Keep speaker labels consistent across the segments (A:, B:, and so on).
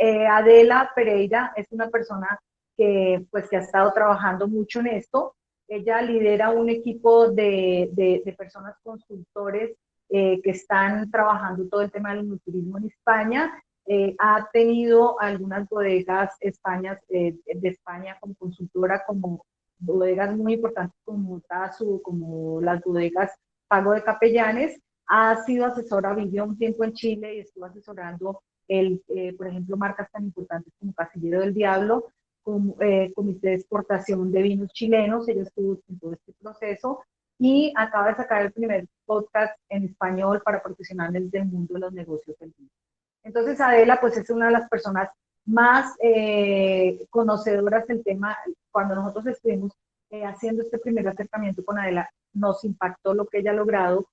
A: Adela Pereira es una persona que, pues, que ha estado trabajando mucho en esto. Ella lidera un equipo de personas consultores que están trabajando todo el tema del turismo en España. Ha tenido algunas bodegas de España como consultora, como bodegas muy importantes como Tazu, como las bodegas Pago de Capellanes. Ha sido asesora, vivió un tiempo en Chile y estuvo asesorando, por ejemplo, marcas tan importantes como Casillero del Diablo, como, Comité de Exportación de Vinos Chilenos. Ella estuvo en todo este proceso y acaba de sacar el primer podcast en español para profesionales del mundo de los negocios del vino. Entonces Adela pues es una de las personas más conocedoras del tema. Cuando nosotros estuvimos haciendo este primer acercamiento con Adela, nos impactó lo que ella ha logrado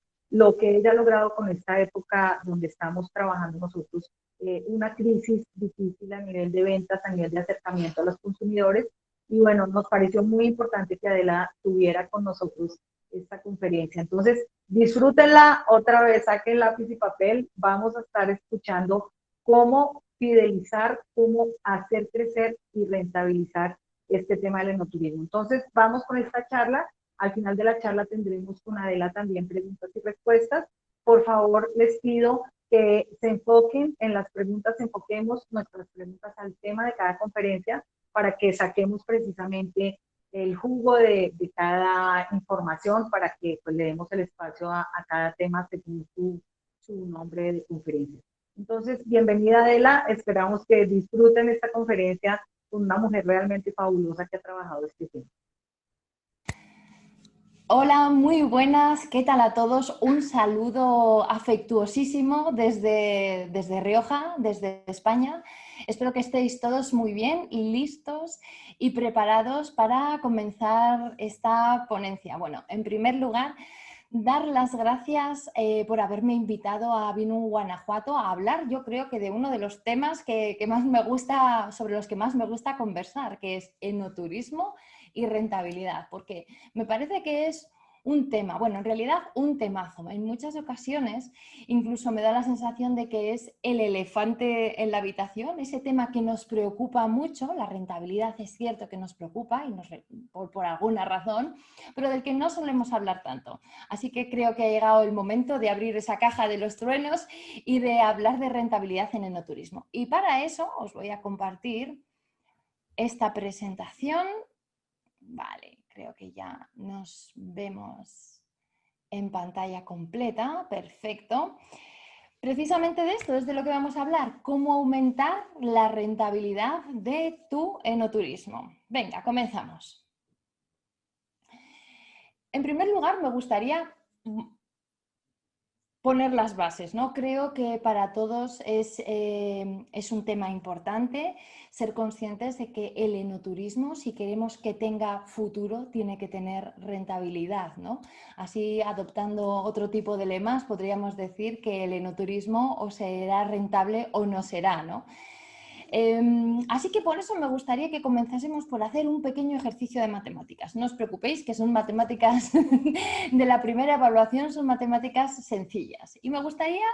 A: con esta época donde estamos trabajando nosotros, una crisis difícil a nivel de ventas, a nivel de acercamiento a los consumidores. Y bueno, nos pareció muy importante que Adela tuviera con nosotros esta conferencia. Entonces, disfrútenla otra vez, saquen lápiz y papel, vamos a estar escuchando cómo fidelizar, cómo hacer crecer y rentabilizar este tema del enoturismo. Entonces, vamos con esta charla. Al final de la charla tendremos con Adela también preguntas y respuestas. Por favor, les pido que se enfoquen en las preguntas, enfoquemos nuestras preguntas al tema de cada conferencia para que saquemos precisamente el jugo de cada información, para que pues, le demos el espacio a cada tema según su nombre de conferencia. Entonces, bienvenida Adela, esperamos que disfruten esta conferencia con una mujer realmente fabulosa que ha trabajado este tema.
B: Hola, muy buenas, ¿qué tal a todos? Un saludo afectuosísimo desde Rioja, desde España. Espero que estéis todos muy bien, listos y preparados para comenzar esta ponencia. Bueno, en primer lugar, dar las gracias por haberme invitado a Vinu, Guanajuato, a hablar, yo creo que de uno de los temas que más me gusta, sobre los que más me gusta conversar, que es enoturismo y rentabilidad, porque me parece que es un tema, bueno, en realidad un temazo. En muchas ocasiones incluso me da la sensación de que es el elefante en la habitación, ese tema que nos preocupa mucho. La rentabilidad es cierto que nos preocupa y por alguna razón, pero del que no solemos hablar tanto. Así que creo que ha llegado el momento de abrir esa caja de los truenos y de hablar de rentabilidad en enoturismo. Y para eso os voy a compartir esta presentación. Vale, creo que ya nos vemos en pantalla completa. Perfecto. Precisamente de esto es de lo que vamos a hablar, cómo aumentar la rentabilidad de tu enoturismo. Venga, comenzamos. En primer lugar, me gustaría poner las bases, ¿no? Creo que para todos es un tema importante ser conscientes de que el enoturismo, si queremos que tenga futuro, tiene que tener rentabilidad, ¿no? Así, adoptando otro tipo de lemas, podríamos decir que el enoturismo o será rentable o no será, ¿no? Así que por eso me gustaría que comenzásemos por hacer un pequeño ejercicio de matemáticas. No os preocupéis, que son matemáticas de la primera evaluación, son matemáticas sencillas. Y me gustaría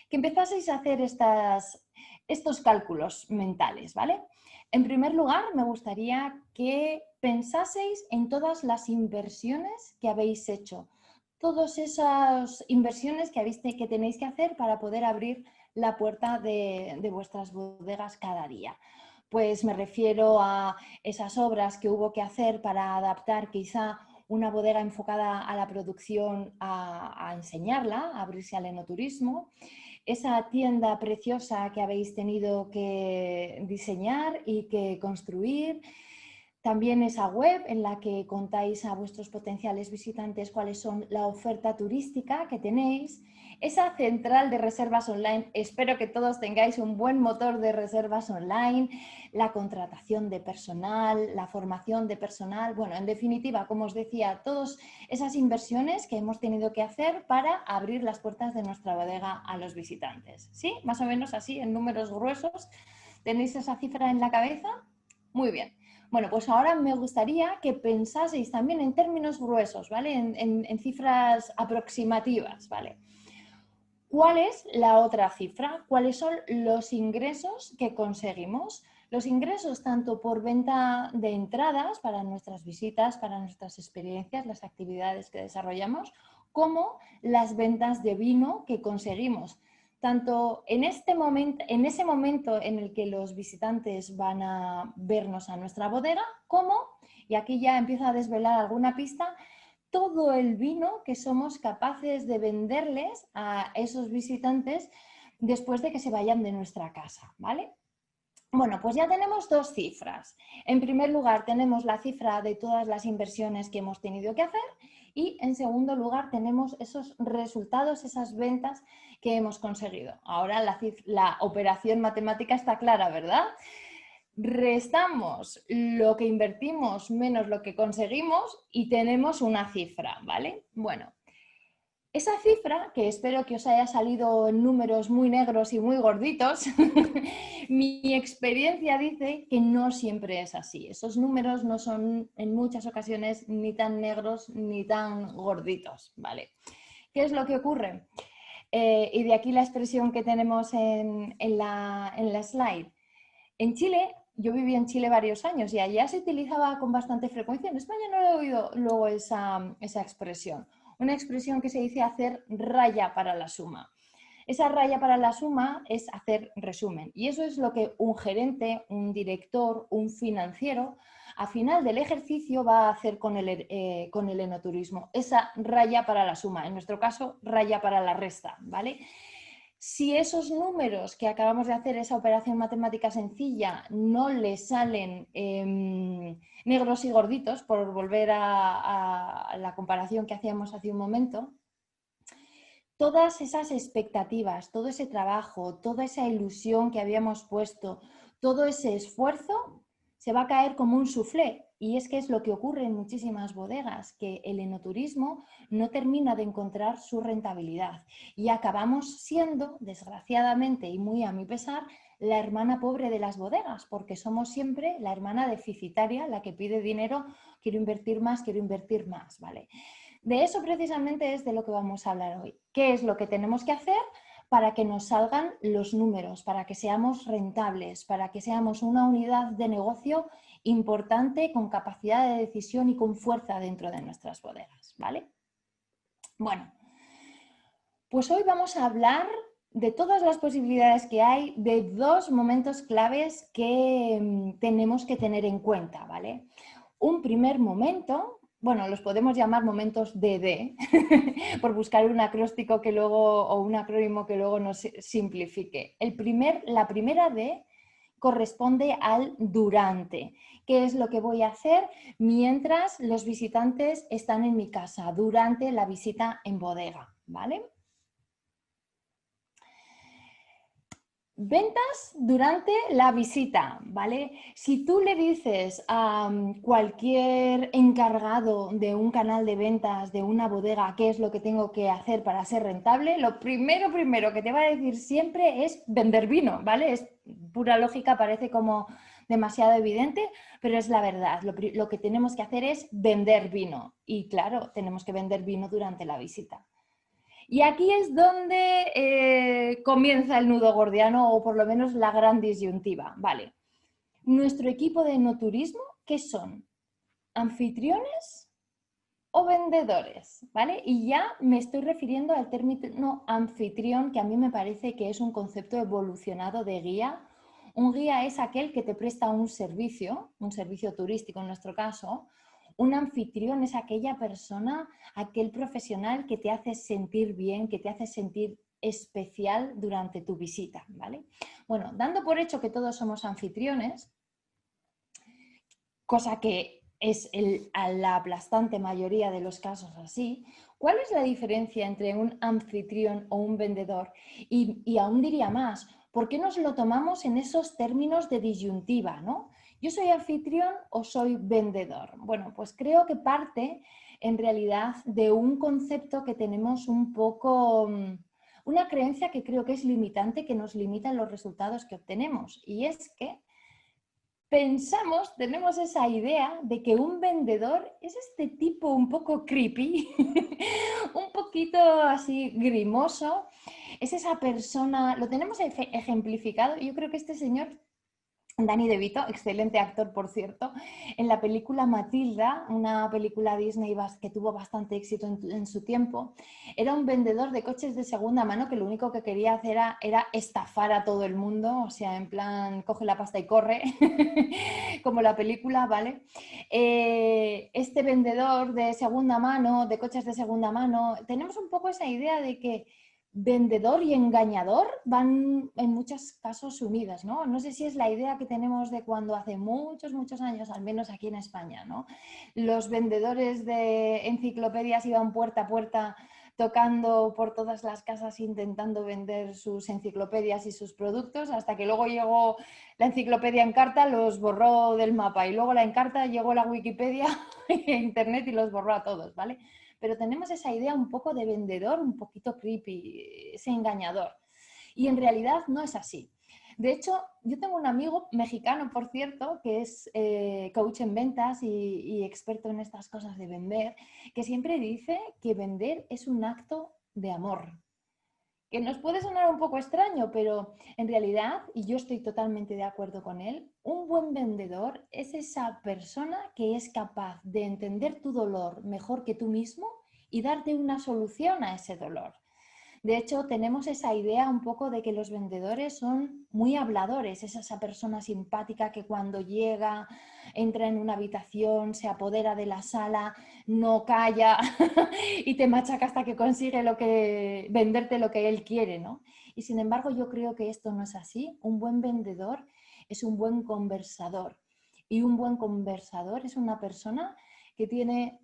B: que empezaseis a hacer estos cálculos mentales, ¿vale? En primer lugar, me gustaría que pensaseis en todas las inversiones que habéis hecho, todas esas inversiones que tenéis que hacer para poder abrir la puerta de vuestras bodegas cada día. Pues me refiero a esas obras que hubo que hacer para adaptar quizá una bodega enfocada a la producción a enseñarla, a abrirse al enoturismo, esa tienda preciosa que habéis tenido que diseñar y que construir, también esa web en la que contáis a vuestros potenciales visitantes cuáles son la oferta turística que tenéis, esa central de reservas online, espero que todos tengáis un buen motor de reservas online, la contratación de personal, la formación de personal, bueno, en definitiva, como os decía, todas esas inversiones que hemos tenido que hacer para abrir las puertas de nuestra bodega a los visitantes. ¿Sí? Más o menos así, en números gruesos. ¿Tenéis esa cifra en la cabeza? Muy bien. Bueno, pues ahora me gustaría que pensaseis también en términos gruesos, ¿vale? En cifras aproximativas, ¿vale? ¿Cuál es la otra cifra? ¿Cuáles son los ingresos que conseguimos? Los ingresos tanto por venta de entradas para nuestras visitas, para nuestras experiencias, las actividades que desarrollamos, como las ventas de vino que conseguimos. Tanto en ese momento en el que los visitantes van a vernos a nuestra bodega, como, y aquí ya empiezo a desvelar alguna pista, todo el vino que somos capaces de venderles a esos visitantes después de que se vayan de nuestra casa, ¿vale? Bueno, pues ya tenemos dos cifras. En primer lugar, tenemos la cifra de todas las inversiones que hemos tenido que hacer y en segundo lugar tenemos esos resultados, esas ventas que hemos conseguido. Ahora la operación matemática está clara, ¿verdad? Restamos lo que invertimos menos lo que conseguimos y tenemos una cifra, ¿vale? Bueno, esa cifra, que espero que os haya salido en números muy negros y muy gorditos, mi experiencia dice que no siempre es así. Esos números no son en muchas ocasiones ni tan negros ni tan gorditos, ¿vale? ¿Qué es lo que ocurre? Y de aquí la expresión que tenemos en la slide. En Chile, yo viví en Chile varios años y allá se utilizaba con bastante frecuencia. En España no he oído luego esa expresión. Una expresión que se dice hacer raya para la suma. Esa raya para la suma es hacer resumen. Y eso es lo que un gerente, un director, un financiero, a final del ejercicio va a hacer con el enoturismo. Esa raya para la suma. En nuestro caso, raya para la resta, ¿vale? Si esos números que acabamos de hacer, esa operación matemática sencilla, no le salen negros y gorditos, por volver a la comparación que hacíamos hace un momento, todas esas expectativas, todo ese trabajo, toda esa ilusión que habíamos puesto, todo ese esfuerzo, se va a caer como un soufflé. Y es que es lo que ocurre en muchísimas bodegas, que el enoturismo no termina de encontrar su rentabilidad. Y acabamos siendo, desgraciadamente y muy a mi pesar, la hermana pobre de las bodegas, porque somos siempre la hermana deficitaria, la que pide dinero, quiero invertir más, ¿vale? De eso precisamente es de lo que vamos a hablar hoy. ¿Qué es lo que tenemos que hacer para que nos salgan los números, para que seamos rentables, para que seamos una unidad de negocio importante, con capacidad de decisión y con fuerza dentro de nuestras bodegas, ¿vale? Bueno, pues hoy vamos a hablar de todas las posibilidades que hay, de dos momentos claves que tenemos que tener en cuenta, ¿vale? Un primer momento, bueno, los podemos llamar momentos DD, por buscar un acróstico que luego, o un acrónimo que luego nos simplifique. La primera D corresponde al durante. ¿Qué es lo que voy a hacer mientras los visitantes están en mi casa, durante la visita en bodega, ¿vale? Ventas durante la visita, ¿vale? Si tú le dices a cualquier encargado de un canal de ventas de una bodega qué es lo que tengo que hacer para ser rentable, lo primero que te va a decir siempre es vender vino, ¿vale? Es pura lógica, parece como demasiado evidente, pero es la verdad. Lo que tenemos que hacer es vender vino y claro, tenemos que vender vino durante la visita. Y aquí es donde comienza el nudo gordiano o por lo menos la gran disyuntiva. Vale, nuestro equipo de enoturismo, ¿qué son? ¿Anfitriones o vendedores? ¿Vale? Y ya me estoy refiriendo al término anfitrión, que a mí me parece que es un concepto evolucionado de guía. Un guía es aquel que te presta un servicio turístico en nuestro caso. Un anfitrión es aquella persona, aquel profesional que te hace sentir bien, que te hace sentir especial durante tu visita, ¿vale? Bueno, dando por hecho que todos somos anfitriones, cosa que es a la aplastante mayoría de los casos así, ¿cuál es la diferencia entre un anfitrión o un vendedor? Y aún diría más, ¿por qué nos lo tomamos en esos términos de disyuntiva, ¿no? ¿Yo soy anfitrión o soy vendedor? Bueno, pues creo que parte en realidad de un concepto que tenemos un poco, una creencia que creo que es limitante, que nos limita en los resultados que obtenemos. Y es que tenemos esa idea de que un vendedor es este tipo un poco creepy, un poquito así grimoso, Es esa persona, lo tenemos ejemplificado, yo creo que este señor, Danny DeVito, excelente actor por cierto, en la película Matilda, una película Disney que tuvo bastante éxito en su tiempo, era un vendedor de coches de segunda mano que lo único que quería hacer era estafar a todo el mundo, o sea, en plan, coge la pasta y corre, como la película, ¿vale? Este vendedor de segunda mano, de coches de segunda mano, tenemos un poco esa idea de que vendedor y engañador van en muchos casos unidas, ¿no? No sé si es la idea que tenemos de cuando hace muchos, muchos años, al menos aquí en España, ¿no? Los vendedores de enciclopedias iban puerta a puerta tocando por todas las casas intentando vender sus enciclopedias y sus productos, hasta que luego llegó la enciclopedia Encarta, los borró del mapa, y luego la Encarta llegó la Wikipedia e Internet y los borró a todos, ¿vale? Pero tenemos esa idea un poco de vendedor, un poquito creepy, ese engañador. Y en realidad no es así. De hecho, yo tengo un amigo mexicano, por cierto, que es coach en ventas y experto en estas cosas de vender, que siempre dice que vender es un acto de amor. Que nos puede sonar un poco extraño, pero en realidad, y yo estoy totalmente de acuerdo con él, un buen vendedor es esa persona que es capaz de entender tu dolor mejor que tú mismo y darte una solución a ese dolor. De hecho, tenemos esa idea un poco de que los vendedores son muy habladores, es esa persona simpática que cuando llega, entra en una habitación, se apodera de la sala, no calla y te machaca hasta que consigue venderte lo que él quiere, ¿no? Y sin embargo, yo creo que esto no es así. Un buen vendedor es un buen conversador. Y un buen conversador es una persona que tiene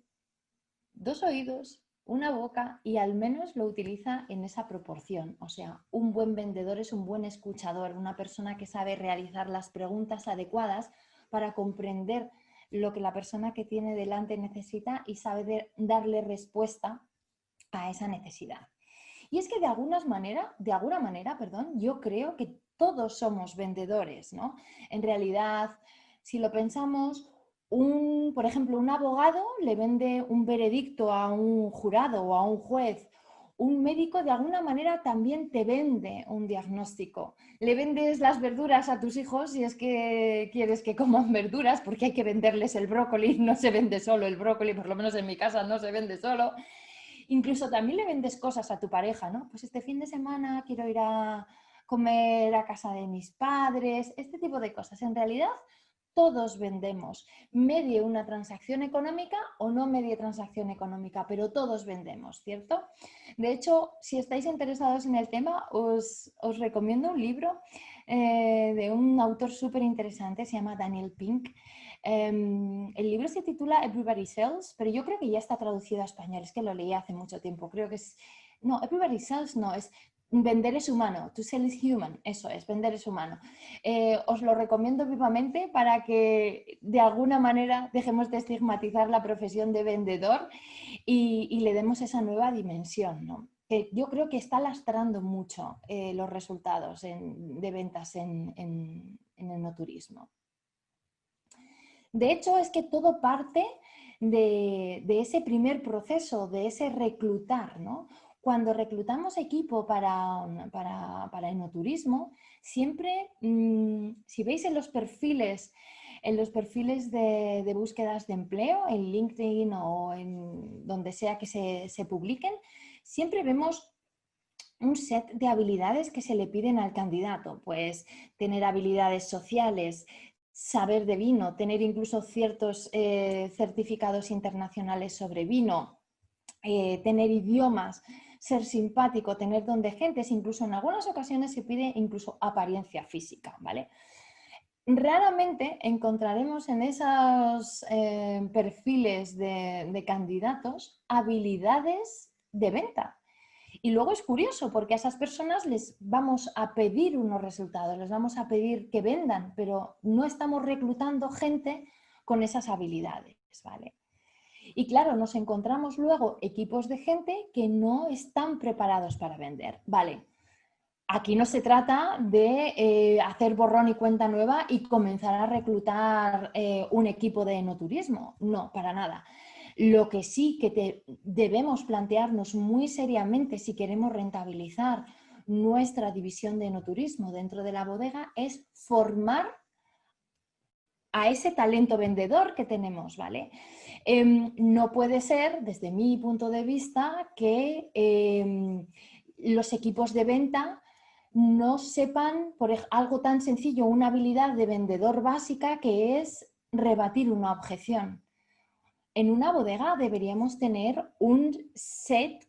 B: dos oídos, una boca y al menos lo utiliza en esa proporción. O sea, un buen vendedor es un buen escuchador, una persona que sabe realizar las preguntas adecuadas para comprender lo que la persona que tiene delante necesita y sabe darle respuesta a esa necesidad. Y es que de alguna manera, yo creo que todos somos vendedores, ¿no? En realidad, si lo pensamos, por ejemplo, un abogado le vende un veredicto a un jurado o a un juez. Un médico de alguna manera también te vende un diagnóstico. Le vendes las verduras a tus hijos si es que quieres que coman verduras, porque hay que venderles el brócoli, no se vende solo el brócoli, por lo menos en mi casa no se vende solo. Incluso también le vendes cosas a tu pareja, ¿no? Pues este fin de semana quiero ir a comer a casa de mis padres, este tipo de cosas. En realidad, todos vendemos, medie una transacción económica o no medie transacción económica, pero todos vendemos, ¿cierto? De hecho, si estáis interesados en el tema, os recomiendo un libro de un autor súper interesante, se llama Daniel Pink. El libro se titula Everybody Sells, pero yo creo que ya está traducido a español, es que lo leí hace mucho tiempo, creo que es... No, Everybody Sells no, es Vender es humano, to sell is human, eso es, vender es humano. Os lo recomiendo vivamente para que de alguna manera dejemos de estigmatizar la profesión de vendedor y le demos esa nueva dimensión, ¿no? Que yo creo que está lastrando mucho los resultados de ventas en el enoturismo. De hecho, es que todo parte de ese primer proceso, de ese reclutar, ¿no? Cuando reclutamos equipo para enoturismo, siempre, si veis en los perfiles de búsquedas de empleo, en LinkedIn o en donde sea que se publiquen, siempre vemos un set de habilidades que se le piden al candidato, pues tener habilidades sociales, saber de vino, tener incluso ciertos certificados internacionales sobre vino, tener idiomas, ser simpático, tener don de gentes, incluso en algunas ocasiones se pide incluso apariencia física, ¿vale? Raramente encontraremos en esos perfiles de candidatos habilidades de venta. Y luego es curioso porque a esas personas les vamos a pedir unos resultados, les vamos a pedir que vendan, pero no estamos reclutando gente con esas habilidades, ¿vale? Y claro, nos encontramos luego equipos de gente que no están preparados para vender, ¿vale? Aquí no se trata de hacer borrón y cuenta nueva y comenzar a reclutar un equipo de enoturismo, no, para nada. Lo que sí que debemos plantearnos muy seriamente si queremos rentabilizar nuestra división de enoturismo dentro de la bodega es formar a ese talento vendedor que tenemos, ¿vale? No puede ser, desde mi punto de vista, que los equipos de venta no sepan, por algo tan sencillo, una habilidad de vendedor básica que es rebatir una objeción. En una bodega deberíamos tener un set,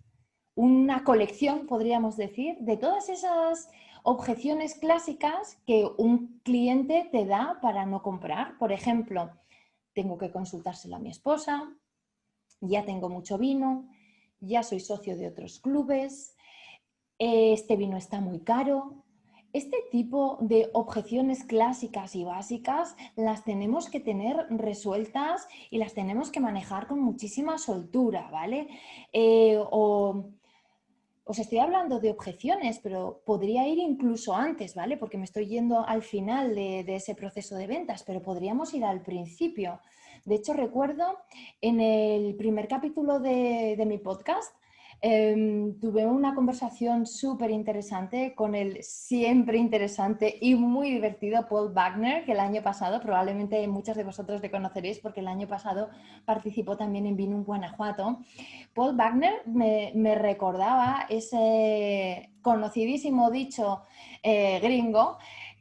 B: una colección, podríamos decir, de todas esas objeciones clásicas que un cliente te da para no comprar. Por ejemplo, tengo que consultárselo a mi esposa, ya tengo mucho vino, ya soy socio de otros clubes, este vino está muy caro. Este tipo de objeciones clásicas y básicas las tenemos que tener resueltas y las tenemos que manejar con muchísima soltura, ¿vale? Os estoy hablando de objeciones, pero podría ir incluso antes, ¿vale? Porque me estoy yendo al final de ese proceso de ventas, pero podríamos ir al principio. De hecho, recuerdo en el primer capítulo de mi podcast, tuve una conversación súper interesante con el siempre interesante y muy divertido Paul Wagner, que el año pasado, probablemente muchos de vosotros le conoceréis porque el año pasado participó también en Vino en Guanajuato. Paul Wagner me recordaba ese conocidísimo dicho gringo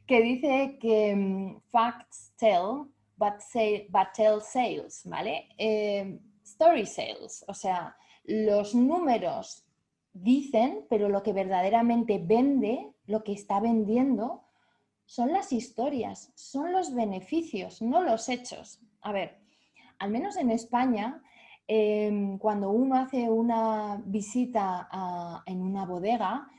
B: que dice que facts tell, but tell sales, ¿vale? Story sales, o sea, los números dicen, pero lo que verdaderamente vende, lo que está vendiendo, son las historias, son los beneficios, no los hechos. A ver, al menos en España, cuando uno hace una visita en una bodega,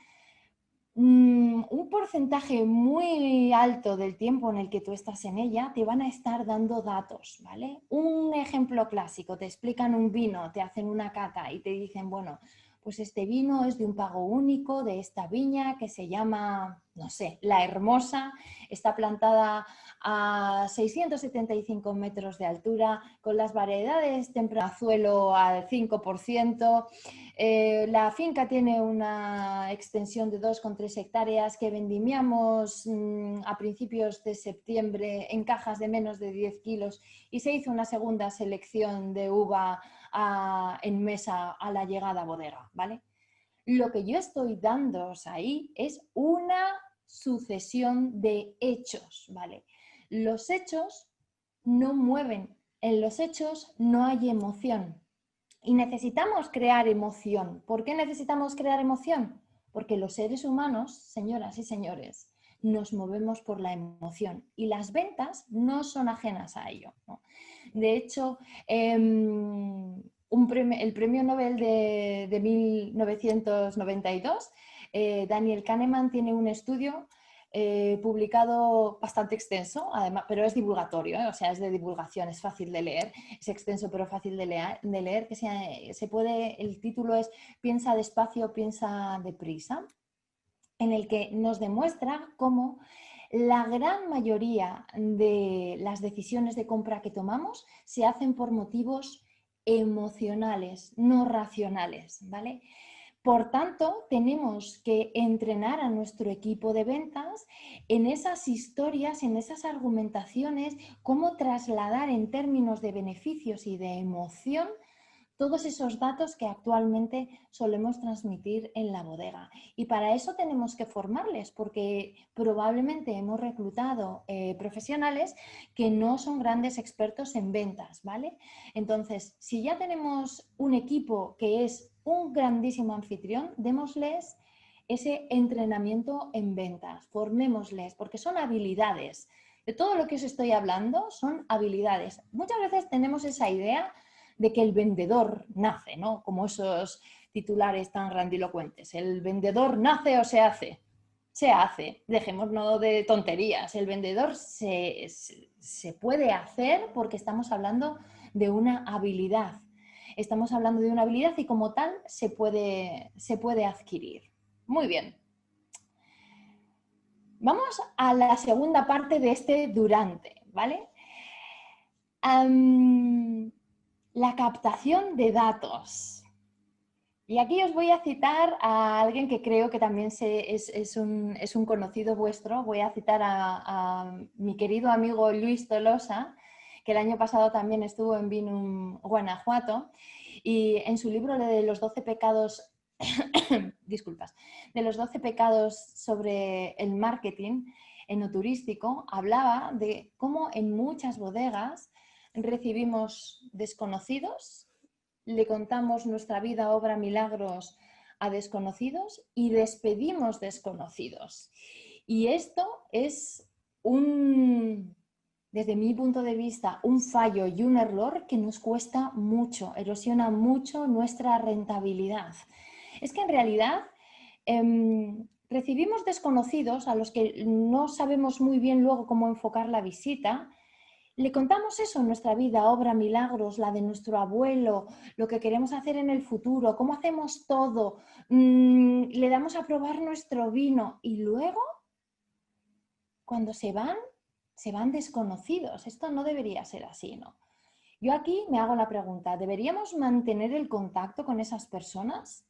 B: un porcentaje muy alto del tiempo en el que tú estás en ella te van a estar dando datos, ¿vale? Un ejemplo clásico, te explican un vino, te hacen una cata y te dicen, bueno, pues este vino es de un pago único de esta viña que se llama, no sé, La Hermosa, está plantada a 675 metros de altura, con las variedades temprazuelo al 5%. La finca tiene una extensión de 2,3 hectáreas que vendimiamos a principios de septiembre en cajas de menos de 10 kilos y se hizo una segunda selección de uva en mesa a la llegada a bodega, ¿vale? Lo que yo estoy dándoos ahí es una sucesión de hechos, ¿vale? Los hechos no mueven, en los hechos no hay emoción. Y necesitamos crear emoción. ¿Por qué necesitamos crear emoción? Porque los seres humanos, señoras y señores, nos movemos por la emoción y las ventas no son ajenas a ello, ¿no? De hecho, el premio Nobel de 1992, Daniel Kahneman tiene un estudio publicado bastante extenso, además, pero es divulgatorio, o sea, es de divulgación, es fácil de leer, es extenso pero fácil de leer, que se puede, el título es Piensa despacio, piensa deprisa, en el que nos demuestra cómo la gran mayoría de las decisiones de compra que tomamos se hacen por motivos emocionales, no racionales, ¿vale? Por tanto, tenemos que entrenar a nuestro equipo de ventas en esas historias, en esas argumentaciones, cómo trasladar en términos de beneficios y de emoción todos esos datos que actualmente solemos transmitir en la bodega. Y para eso tenemos que formarles, porque probablemente hemos reclutado profesionales que no son grandes expertos en ventas, ¿vale? Entonces, si ya tenemos un equipo que es un grandísimo anfitrión, démosles ese entrenamiento en ventas, formémosles, porque son habilidades. De todo lo que os estoy hablando son habilidades. Muchas veces tenemos esa idea de que el vendedor nace, ¿no? Como esos titulares tan grandilocuentes. El vendedor nace o se hace. Se hace, dejémonos de tonterías. El vendedor se puede hacer porque estamos hablando de una habilidad. Estamos hablando de una habilidad y como tal se puede adquirir. Muy bien. Vamos a la segunda parte de este durante, ¿vale? La captación de datos. Y aquí os voy a citar a alguien que creo que también es un conocido vuestro. Voy a citar a mi querido amigo Luis Tolosa, que el año pasado también estuvo en Vinum, Guanajuato, y en su libro de los 12 pecados, disculpas, de los 12 pecados sobre el marketing enoturístico, hablaba de cómo en muchas bodegas recibimos desconocidos, le contamos nuestra vida, obra, milagros a desconocidos y despedimos desconocidos. Y esto es desde mi punto de vista, un fallo y un error que nos cuesta mucho, erosiona mucho nuestra rentabilidad. Es que en realidad recibimos desconocidos a los que no sabemos muy bien luego cómo enfocar la visita. Le contamos eso, nuestra vida, obra, milagros, la de nuestro abuelo, lo que queremos hacer en el futuro, cómo hacemos todo, le damos a probar nuestro vino y luego, cuando se van desconocidos. Esto no debería ser así, ¿no? Yo aquí me hago la pregunta, ¿deberíamos mantener el contacto con esas personas?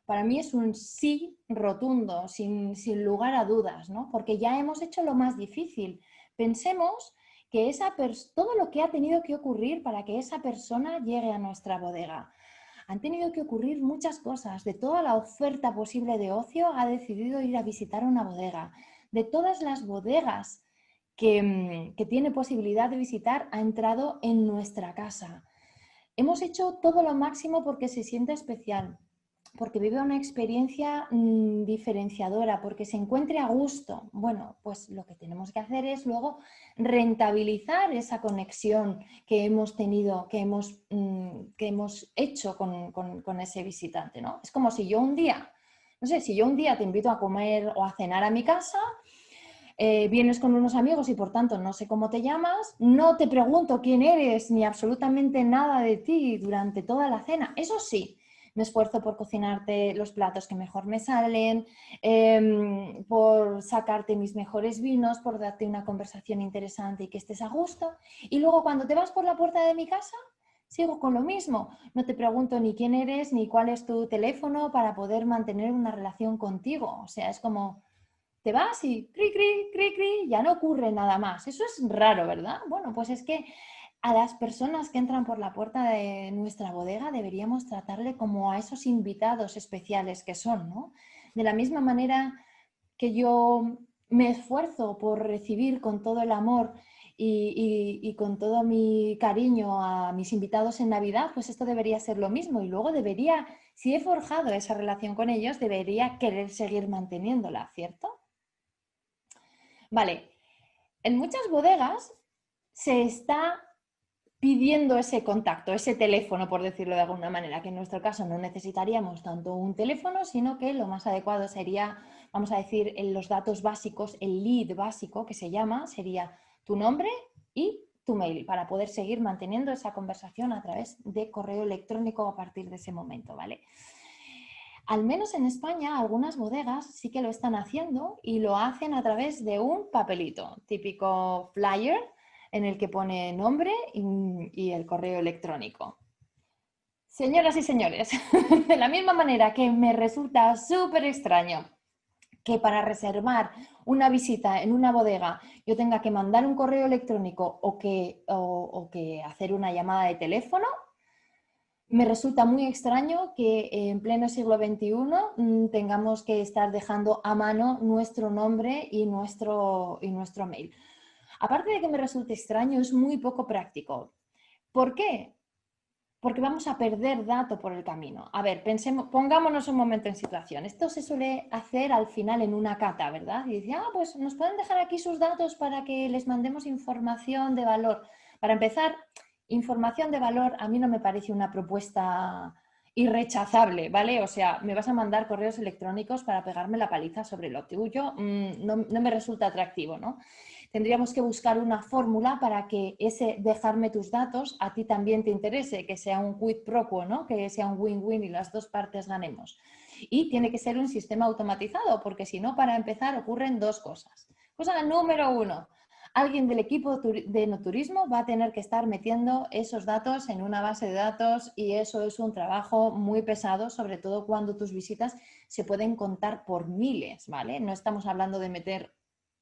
B: Para mí es un sí rotundo, sin lugar a dudas, ¿no? Porque ya hemos hecho lo más difícil. Pensemos que todo lo que ha tenido que ocurrir para que esa persona llegue a nuestra bodega. Han tenido que ocurrir muchas cosas. De toda la oferta posible de ocio, ha decidido ir a visitar una bodega. De todas las bodegas que tiene posibilidad de visitar, ha entrado en nuestra casa. Hemos hecho todo lo máximo porque se sienta especial, porque vive una experiencia diferenciadora, porque se encuentre a gusto. Bueno, pues lo que tenemos que hacer es luego rentabilizar esa conexión que hemos tenido, que hemos hecho con ese visitante, ¿no? Es como si yo un día, no sé, si yo un día te invito a comer o a cenar a mi casa, vienes con unos amigos y por tanto no sé cómo te llamas, no te pregunto quién eres ni absolutamente nada de ti durante toda la cena. Eso sí, me esfuerzo por cocinarte los platos que mejor me salen, por sacarte mis mejores vinos, por darte una conversación interesante y que estés a gusto. Y luego cuando te vas por la puerta de mi casa, sigo con lo mismo. No te pregunto ni quién eres ni cuál es tu teléfono para poder mantener una relación contigo. O sea, es como te vas y cri, cri, cri, cri, ya no ocurre nada más. Eso es raro, ¿verdad? Bueno, pues es que a las personas que entran por la puerta de nuestra bodega deberíamos tratarle como a esos invitados especiales que son, ¿no? De la misma manera que yo me esfuerzo por recibir con todo el amor y con todo mi cariño a mis invitados en Navidad, pues esto debería ser lo mismo. Y luego debería, si he forjado esa relación con ellos, debería querer seguir manteniéndola, ¿cierto? Vale, en muchas bodegas se está pidiendo ese contacto, ese teléfono, por decirlo de alguna manera, que en nuestro caso no necesitaríamos tanto un teléfono, sino que lo más adecuado sería, vamos a decir, en los datos básicos, el lead básico que se llama, sería tu nombre y tu mail, para poder seguir manteniendo esa conversación a través de correo electrónico a partir de ese momento, ¿vale? Al menos en España, algunas bodegas sí que lo están haciendo y lo hacen a través de un papelito, típico flyer en el que pone nombre y el correo electrónico. Señoras y señores, de la misma manera que me resulta súper extraño que para reservar una visita en una bodega yo tenga que mandar un correo electrónico o que hacer una llamada de teléfono, me resulta muy extraño que en pleno siglo XXI tengamos que estar dejando a mano nuestro nombre y nuestro mail. Aparte de que me resulte extraño, es muy poco práctico. ¿Por qué? Porque vamos a perder datos por el camino. A ver, pongámonos un momento en situación. Esto se suele hacer al final en una cata, ¿verdad? Y dice, pues nos pueden dejar aquí sus datos para que les mandemos información de valor. Para empezar, información de valor a mí no me parece una propuesta irrechazable, ¿vale? O sea, me vas a mandar correos electrónicos para pegarme la paliza sobre lo tuyo, no me resulta atractivo, ¿no? Tendríamos que buscar una fórmula para que ese dejarme tus datos a ti también te interese, que sea un quid pro quo, ¿no? Que sea un win-win y las dos partes ganemos. Y tiene que ser un sistema automatizado, porque si no, para empezar, ocurren dos cosas. Cosa número uno, alguien del equipo de enoturismo va a tener que estar metiendo esos datos en una base de datos y eso es un trabajo muy pesado, sobre todo cuando tus visitas se pueden contar por miles, ¿vale? No estamos hablando de meter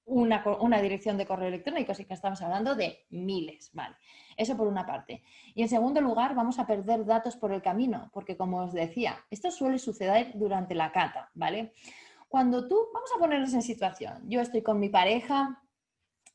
B: una dirección de correo electrónico, sí que estamos hablando de miles, ¿vale? Eso por una parte. Y en segundo lugar, vamos a perder datos por el camino, porque como os decía, esto suele suceder durante la cata, ¿vale? Cuando tú, vamos a ponernos en situación, yo estoy con mi pareja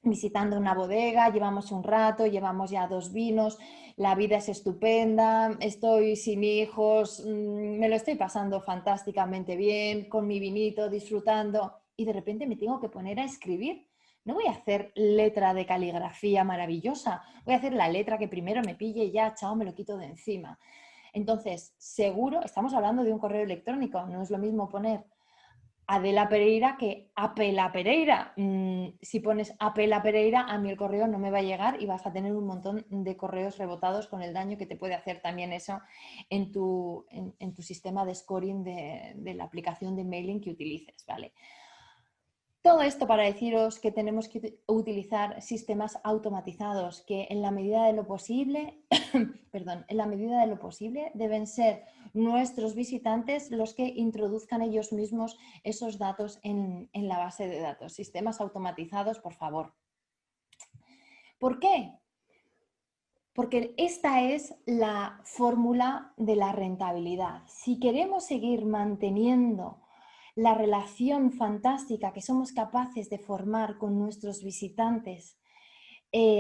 B: visitando una bodega, llevamos un rato, llevamos ya 2 vinos, la vida es estupenda, estoy sin hijos, me lo estoy pasando fantásticamente bien, con mi vinito, disfrutando, y de repente me tengo que poner a escribir. No voy a hacer letra de caligrafía maravillosa, voy a hacer la letra que primero me pille y ya, chao, me lo quito de encima. Entonces, seguro, estamos hablando de un correo electrónico, no es lo mismo poner Adela Pereira que Apela Pereira. Si pones Apela Pereira, a mí el correo no me va a llegar y vas a tener un montón de correos rebotados con el daño que te puede hacer también eso en tu sistema de scoring de la aplicación de mailing que utilices, ¿vale? Todo esto para deciros que tenemos que utilizar sistemas automatizados que en la medida de lo posible, perdón, en la medida de lo posible deben ser nuestros visitantes los que introduzcan ellos mismos esos datos en la base de datos. Sistemas automatizados, por favor. ¿Por qué? Porque esta es la fórmula de la rentabilidad. Si queremos seguir manteniendo la relación fantástica que somos capaces de formar con nuestros visitantes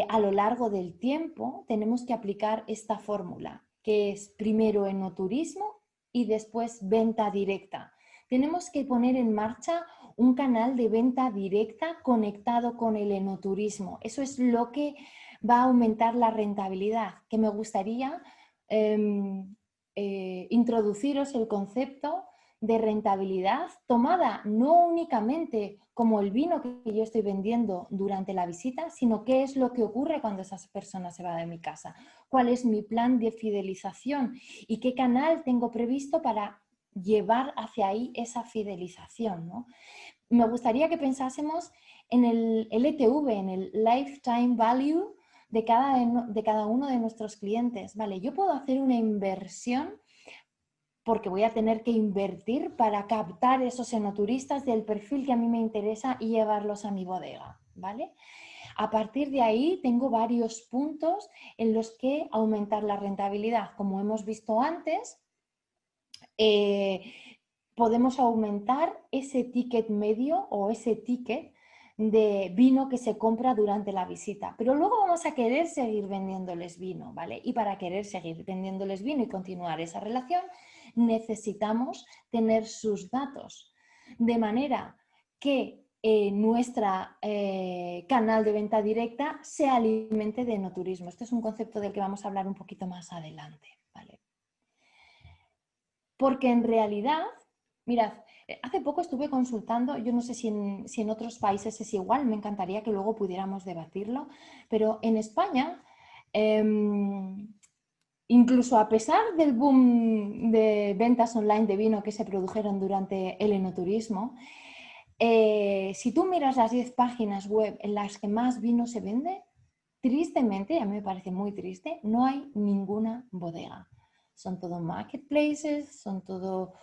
B: a lo largo del tiempo, tenemos que aplicar esta fórmula, que es primero enoturismo y después venta directa. Tenemos que poner en marcha un canal de venta directa conectado con el enoturismo. Eso es lo que va a aumentar la rentabilidad, que me gustaría introduciros el concepto de rentabilidad tomada no únicamente como el vino que yo estoy vendiendo durante la visita, sino qué es lo que ocurre cuando esa persona se va de mi casa, cuál es mi plan de fidelización y qué canal tengo previsto para llevar hacia ahí esa fidelización, ¿no? Me gustaría que pensásemos en el LTV, en el Lifetime Value de cada uno de nuestros clientes. Vale, yo puedo hacer una inversión porque voy a tener que invertir para captar esos enoturistas del perfil que a mí me interesa y llevarlos a mi bodega, ¿vale? A partir de ahí tengo varios puntos en los que aumentar la rentabilidad. Como hemos visto antes, podemos aumentar ese ticket medio o ese ticket de vino que se compra durante la visita, pero luego vamos a querer seguir vendiéndoles vino, ¿vale? Y para querer seguir vendiéndoles vino y continuar esa relación, necesitamos tener sus datos, de manera que nuestro canal de venta directa se alimente de enoturismo. Este es un concepto del que vamos a hablar un poquito más adelante, ¿vale? Porque en realidad, mirad, hace poco estuve consultando, yo no sé si en otros países es igual, me encantaría que luego pudiéramos debatirlo, pero en España, incluso a pesar del boom de ventas online de vino que se produjeron durante el enoturismo, si tú miras las 10 páginas web en las que más vino se vende, tristemente, a mí me parece muy triste, no hay ninguna bodega. Son todo marketplaces, son todo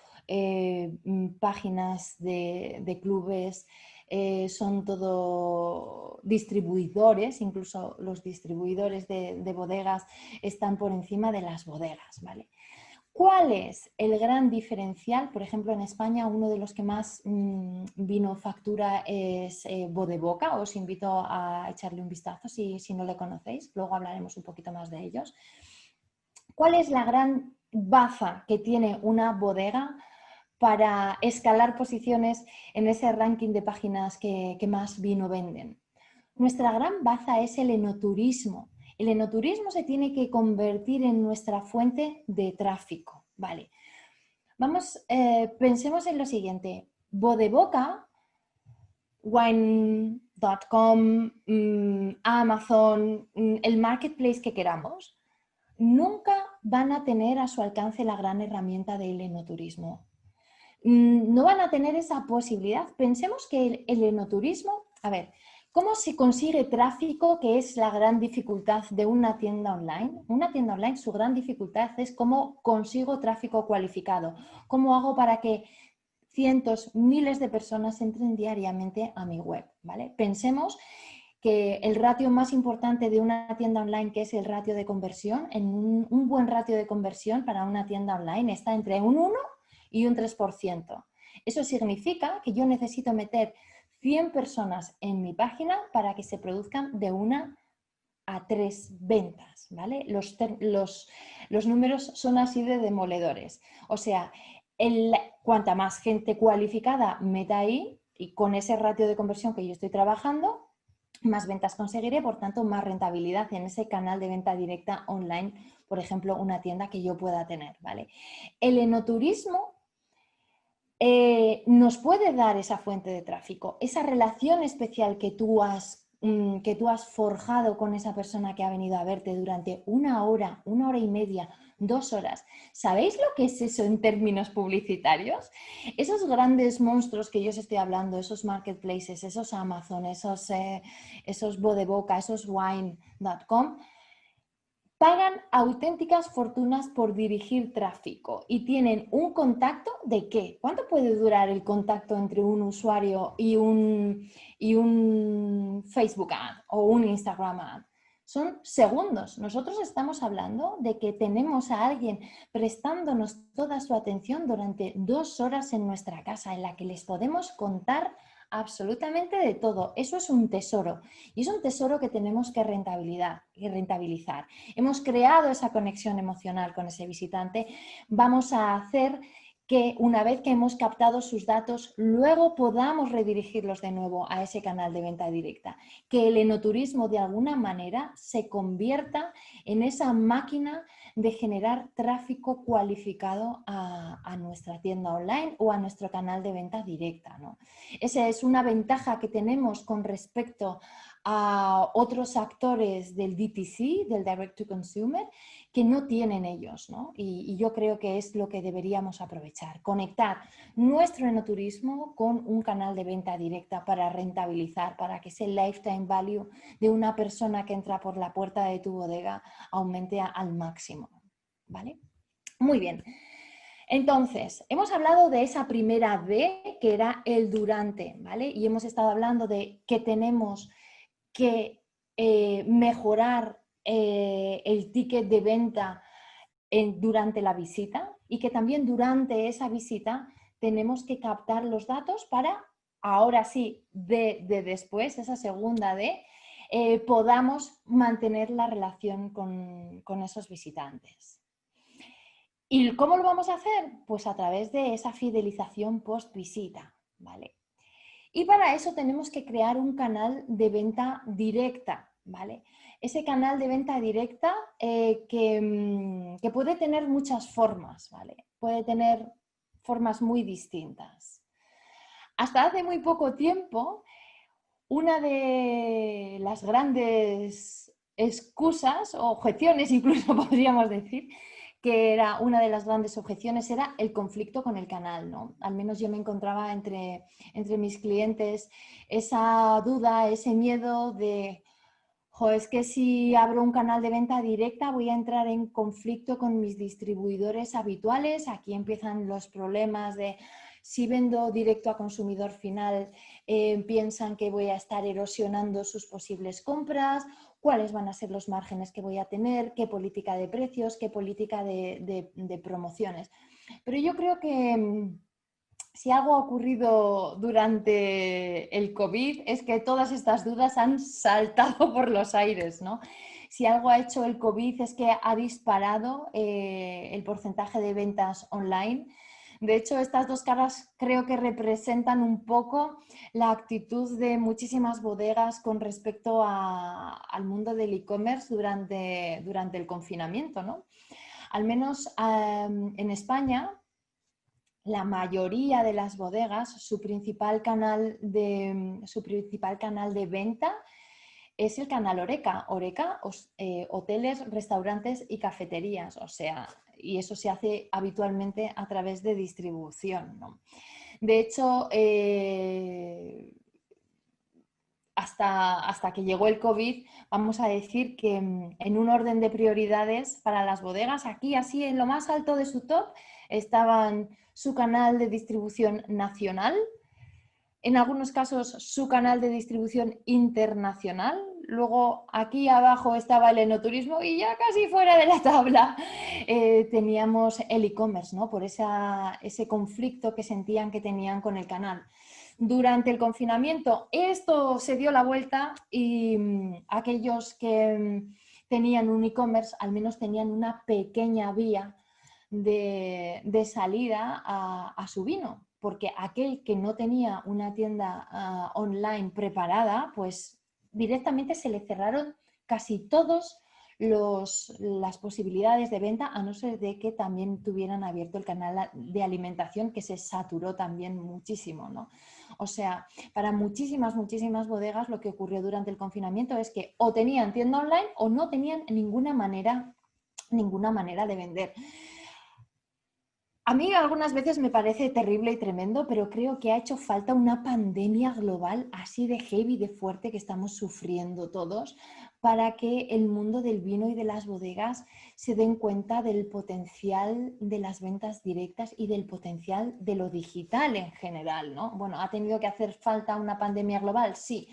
B: páginas de clubes, son todo distribuidores, incluso los distribuidores de bodegas están por encima de las bodegas, ¿vale? ¿Cuál es el gran diferencial? Por ejemplo, en España uno de los que más vino factura es Bodeboca. Os invito a echarle un vistazo si no le conocéis. Luego hablaremos un poquito más de ellos. ¿Cuál es la gran baza que tiene una bodega para escalar posiciones en ese ranking de páginas que más vino venden? Nuestra gran baza es el enoturismo. El enoturismo se tiene que convertir en nuestra fuente de tráfico. Vale. Pensemos en lo siguiente. Bodeboca, wine.com, Amazon, el marketplace que queramos, nunca van a tener a su alcance la gran herramienta del enoturismo. No van a tener esa posibilidad. Pensemos que el enoturismo, a ver, ¿Cómo se consigue tráfico, que es la gran dificultad de una tienda online? Una tienda online, su gran dificultad es cómo consigo tráfico cualificado. ¿Cómo hago para que cientos, miles de personas entren diariamente a mi web? ¿Vale? Pensemos que el ratio más importante de una tienda online, que es el ratio de conversión, en un buen ratio de conversión para una tienda online está entre un 1 y un 3%. Eso significa que yo necesito meter 100 personas en mi página para que se produzcan de 1 a 3 ventas, ¿vale? Los números son así de demoledores. O sea, cuanta más gente cualificada meta ahí, y con ese ratio de conversión que yo estoy trabajando, más ventas conseguiré, por tanto, más rentabilidad en ese canal de venta directa online, por ejemplo, una tienda que yo pueda tener, ¿vale? El enoturismo nos puede dar esa fuente de tráfico, esa relación especial que tú has forjado con esa persona que ha venido a verte durante 1 hora y media, 2 horas. ¿Sabéis lo que es eso en términos publicitarios? Esos grandes monstruos que yo os estoy hablando, esos marketplaces, esos Amazon, esos Bodeboca, esos Wine.com, pagan auténticas fortunas por dirigir tráfico y tienen un contacto de ¿qué? ¿Cuánto puede durar el contacto entre un usuario y un Facebook ad o un Instagram ad? Son segundos. Nosotros estamos hablando de que tenemos a alguien prestándonos toda su atención durante 2 horas en nuestra casa, en la que les podemos contar absolutamente de todo. Eso es un tesoro y es un tesoro que tenemos que rentabilizar. Hemos creado esa conexión emocional con ese visitante. Vamos a hacer que una vez que hemos captado sus datos, luego podamos redirigirlos de nuevo a ese canal de venta directa. Que el enoturismo de alguna manera se convierta en esa máquina de generar tráfico cualificado a nuestra tienda online o a nuestro canal de venta directa, ¿no? Esa es una ventaja que tenemos con respecto a otros actores del DTC, del Direct to Consumer, que no tienen ellos, ¿no? Y yo creo que es lo que deberíamos aprovechar, conectar nuestro enoturismo con un canal de venta directa para rentabilizar, para que ese lifetime value de una persona que entra por la puerta de tu bodega aumente al máximo, ¿vale? Muy bien. Entonces, hemos hablado de esa primera D, que era el durante, ¿vale? Y hemos estado hablando de que tenemos que mejorar el ticket de venta durante la visita y que también durante esa visita tenemos que captar los datos para, ahora sí, de después, esa segunda D, podamos mantener la relación con esos visitantes. ¿Y cómo lo vamos a hacer? Pues a través de esa fidelización post visita, ¿vale? Y para eso tenemos que crear un canal de venta directa, ¿vale? Ese canal de venta directa que puede tener muchas formas, ¿vale? Puede tener formas muy distintas. Hasta hace muy poco tiempo, una de las grandes excusas o objeciones, incluso podríamos decir, que era una de las grandes objeciones, era el conflicto con el canal, ¿no? Al menos yo me encontraba entre mis clientes esa duda, ese miedo de, es que si abro un canal de venta directa voy a entrar en conflicto con mis distribuidores habituales. Aquí empiezan los problemas de si vendo directo a consumidor final, piensan que voy a estar erosionando sus posibles compras, cuáles van a ser los márgenes que voy a tener, qué política de precios, qué política de promociones. Pero yo creo que si algo ha ocurrido durante el COVID es que todas estas dudas han saltado por los aires, ¿no? Si algo ha hecho el COVID es que ha disparado el porcentaje de ventas online. De hecho, estas dos caras creo que representan un poco la actitud de muchísimas bodegas con respecto al mundo del e-commerce durante el confinamiento, ¿no? Al menos en España, la mayoría de las bodegas, su principal canal de venta es el canal Horeca. Horeca, hoteles, restaurantes y cafeterías, o sea, y eso se hace habitualmente a través de distribución, ¿no? De hecho, hasta que llegó el COVID, vamos a decir que en un orden de prioridades para las bodegas, aquí así en lo más alto de su top estaban su canal de distribución nacional, en algunos casos su canal de distribución internacional, luego aquí abajo estaba el enoturismo y ya casi fuera de la tabla teníamos el e-commerce, ¿no? Por ese conflicto que sentían que tenían con el canal. Durante el confinamiento esto se dio la vuelta y aquellos que tenían un e-commerce al menos tenían una pequeña vía de salida a su vino, porque aquel que no tenía una tienda online preparada, pues directamente se le cerraron casi todos las posibilidades de venta, a no ser de que también tuvieran abierto el canal de alimentación, que se saturó también muchísimo, ¿no? O sea, para muchísimas bodegas lo que ocurrió durante el confinamiento es que o tenían tienda online o no tenían ninguna manera de vender. A mí algunas veces me parece terrible y tremendo, pero creo que ha hecho falta una pandemia global así de heavy, de fuerte que estamos sufriendo todos, para que el mundo del vino y de las bodegas se den cuenta del potencial de las ventas directas y del potencial de lo digital en general, ¿no? Bueno, ¿ha tenido que hacer falta una pandemia global? Sí.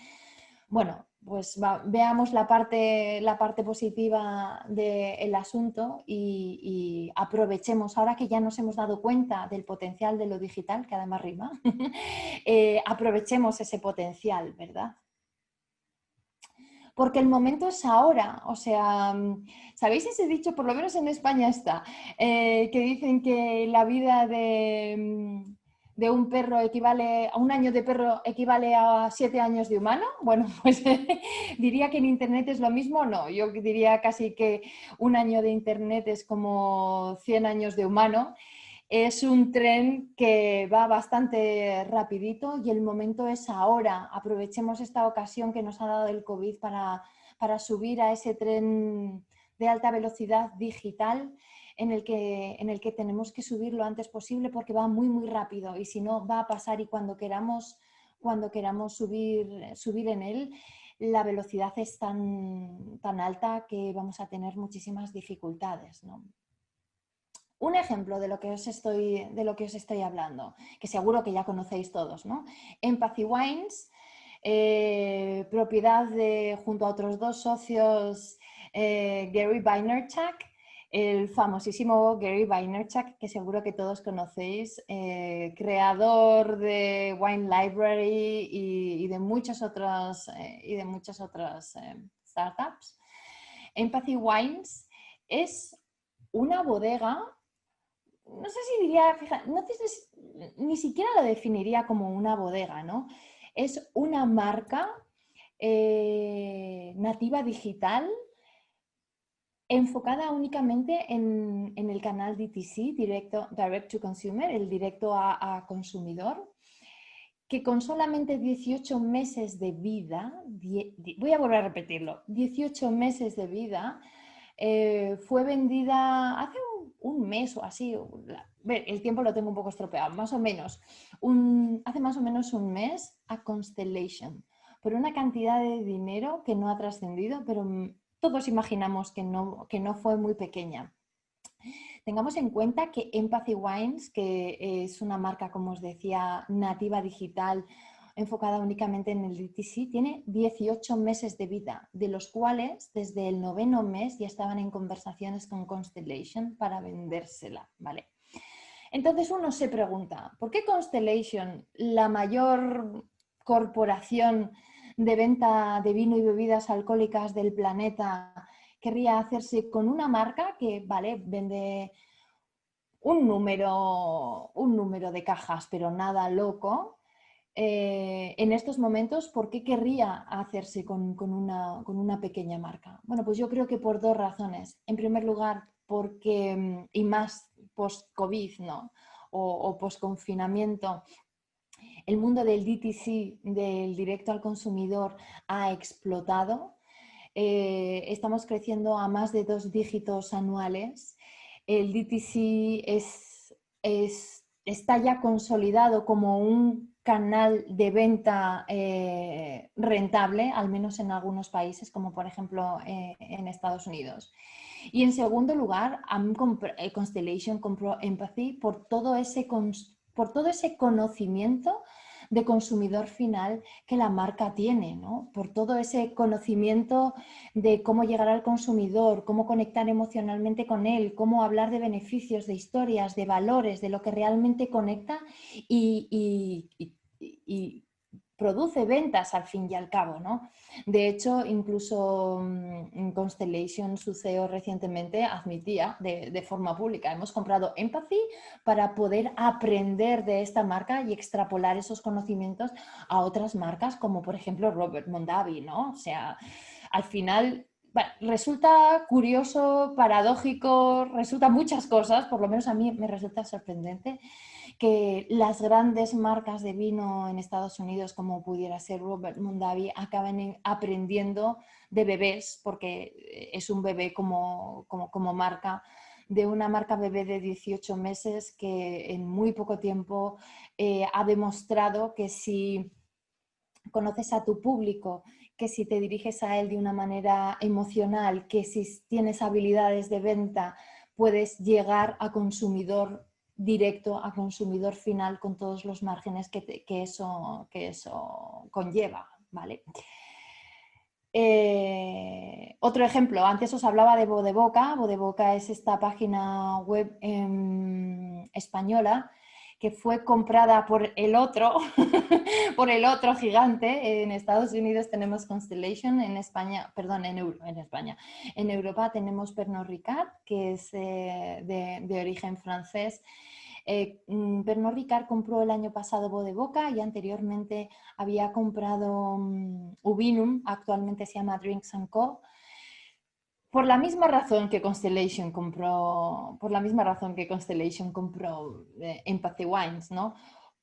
B: Bueno, pues veamos la parte positiva del asunto y aprovechemos, ahora que ya nos hemos dado cuenta del potencial de lo digital, que además rima, aprovechemos ese potencial, ¿verdad? Porque el momento es ahora, o sea, ¿sabéis ese dicho? Por lo menos en España está, que dicen que la vida de un perro equivale a un año de perro equivale a 7 años de humano. Bueno, pues diría que en Internet es lo mismo, no, yo diría casi que un año de Internet es como 100 años de humano. Es un tren que va bastante rapidito y el momento es ahora. Aprovechemos esta ocasión que nos ha dado el COVID para subir a ese tren de alta velocidad digital en el que tenemos que subir lo antes posible porque va muy rápido y si no va a pasar y cuando queramos subir en él, la velocidad es tan alta que vamos a tener muchísimas dificultades, ¿no? Un ejemplo de lo que os estoy hablando, que seguro que ya conocéis todos, ¿no? Empathy Wines, propiedad junto a otros dos socios, Gary Vaynerchuk, el famosísimo Gary Vaynerchuk, que seguro que todos conocéis, creador de Wine Library y de muchas otras startups. Empathy Wines es una bodega. No sé si diría, ni siquiera la definiría como una bodega, ¿no? Es una marca nativa digital enfocada únicamente en el canal DTC, Direct to Consumer, el directo a consumidor, que con solamente 18 meses de vida, voy a volver a repetirlo, 18 meses de vida, fue vendida hace un mes o así, el tiempo lo tengo un poco estropeado, más o menos, hace más o menos un mes a Constellation, por una cantidad de dinero que no ha trascendido, pero todos imaginamos que no fue muy pequeña. Tengamos en cuenta que Empathy Wines, que es una marca, como os decía, nativa digital, enfocada únicamente en el DTC, tiene 18 meses de vida, de los cuales desde el 9º mes ya estaban en conversaciones con Constellation para vendérsela, ¿vale? Entonces uno se pregunta, ¿por qué Constellation, la mayor corporación de venta de vino y bebidas alcohólicas del planeta, querría hacerse con una marca que, vale, vende un número de cajas, pero nada loco? En estos momentos, ¿por qué querría hacerse con una pequeña marca? Bueno, pues yo creo que por dos razones. En primer lugar, porque, y más post-COVID, ¿no? O post-confinamiento, el mundo del DTC, del directo al consumidor, ha explotado. Estamos creciendo a más de 2 dígitos anuales. El DTC está ya consolidado como un canal de venta rentable, al menos en algunos países, como por ejemplo en Estados Unidos. Y en segundo lugar, Constellation compró Empathy por todo ese conocimiento de consumidor final que la marca tiene, ¿no? Por todo ese conocimiento de cómo llegar al consumidor, cómo conectar emocionalmente con él, cómo hablar de beneficios, de historias, de valores, de lo que realmente conecta y produce ventas al fin y al cabo, ¿no? De hecho, incluso Constellation, su CEO recientemente admitía de forma pública, hemos comprado Empathy para poder aprender de esta marca y extrapolar esos conocimientos a otras marcas, como por ejemplo Robert Mondavi, ¿no? O sea, al final... Bueno, resulta curioso, paradójico, resulta muchas cosas, por lo menos a mí me resulta sorprendente que las grandes marcas de vino en Estados Unidos, como pudiera ser Robert Mondavi, acaben aprendiendo de bebés, porque es un bebé como marca, de una marca bebé de 18 meses que en muy poco tiempo ha demostrado que si conoces a tu público, que si te diriges a él de una manera emocional, que si tienes habilidades de venta, puedes llegar a consumidor directo, a consumidor final con todos los márgenes que eso conlleva, ¿vale? Otro ejemplo, antes os hablaba de Vodeboca. Vodeboca es esta página web española que fue comprada por el otro, por el otro gigante. En Estados Unidos tenemos Constellation, en España, perdón, en España. En Europa tenemos Pernod Ricard, que es de origen francés. Pernod Ricard compró el año pasado Vodeboca y anteriormente había comprado Ubinum, actualmente se llama Drinks & Co. Por la misma razón que Constellation compró, Empathy Wines, ¿no?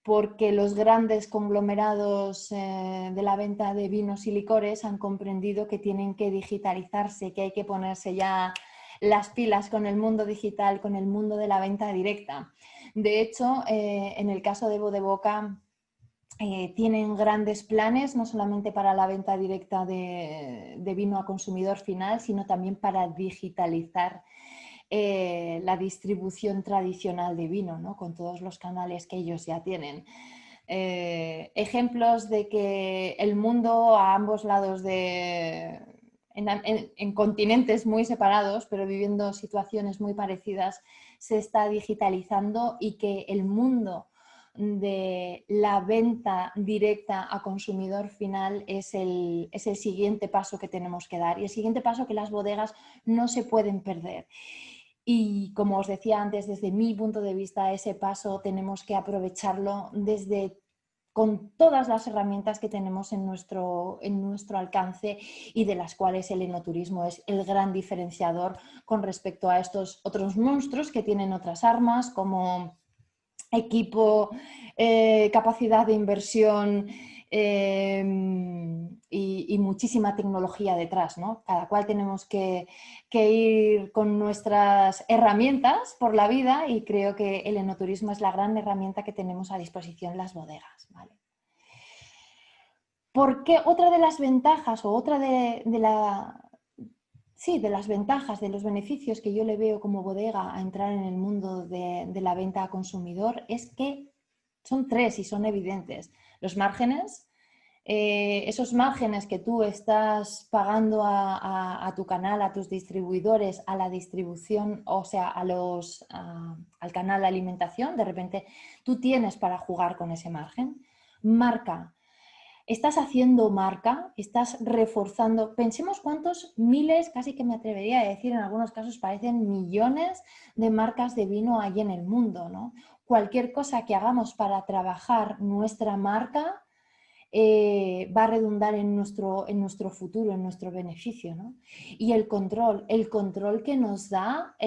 B: Porque los grandes conglomerados de la venta de vinos y licores han comprendido que tienen que digitalizarse, que hay que ponerse ya las pilas con el mundo digital, con el mundo de la venta directa. De hecho, en el caso de Vodeboca, tienen grandes planes, no solamente para la venta directa de vino a consumidor final, sino también para digitalizar la distribución tradicional de vino, ¿no? Con todos los canales que ellos ya tienen. Ejemplos de que el mundo a ambos lados en continentes muy separados, pero viviendo situaciones muy parecidas, se está digitalizando y que el mundo de la venta directa a consumidor final es el siguiente paso que tenemos que dar y el siguiente paso que las bodegas no se pueden perder. Y como os decía antes, desde mi punto de vista, ese paso tenemos que aprovecharlo con todas las herramientas que tenemos en nuestro alcance y de las cuales el enoturismo es el gran diferenciador con respecto a estos otros monstruos que tienen otras armas como equipo, capacidad de inversión y muchísima tecnología detrás, ¿no? Cada cual tenemos que ir con nuestras herramientas por la vida y creo que el enoturismo es la gran herramienta que tenemos a disposición las bodegas, ¿vale? Porque otra de las ventajas o otra de las ventajas, de los beneficios que yo le veo como bodega a entrar en el mundo de la venta a consumidor es que son tres y son evidentes. Los márgenes, esos márgenes que tú estás pagando a tu canal, a tus distribuidores, a la distribución, o sea, al canal de alimentación, de repente tú tienes para jugar con ese margen. Marca. Estás haciendo marca, estás reforzando, pensemos cuántos miles, casi que me atrevería a decir, en algunos casos parecen millones de marcas de vino hay en el mundo, ¿no? Cualquier cosa que hagamos para trabajar nuestra marca va a redundar en nuestro futuro, en nuestro beneficio, ¿no? Y el control que nos da,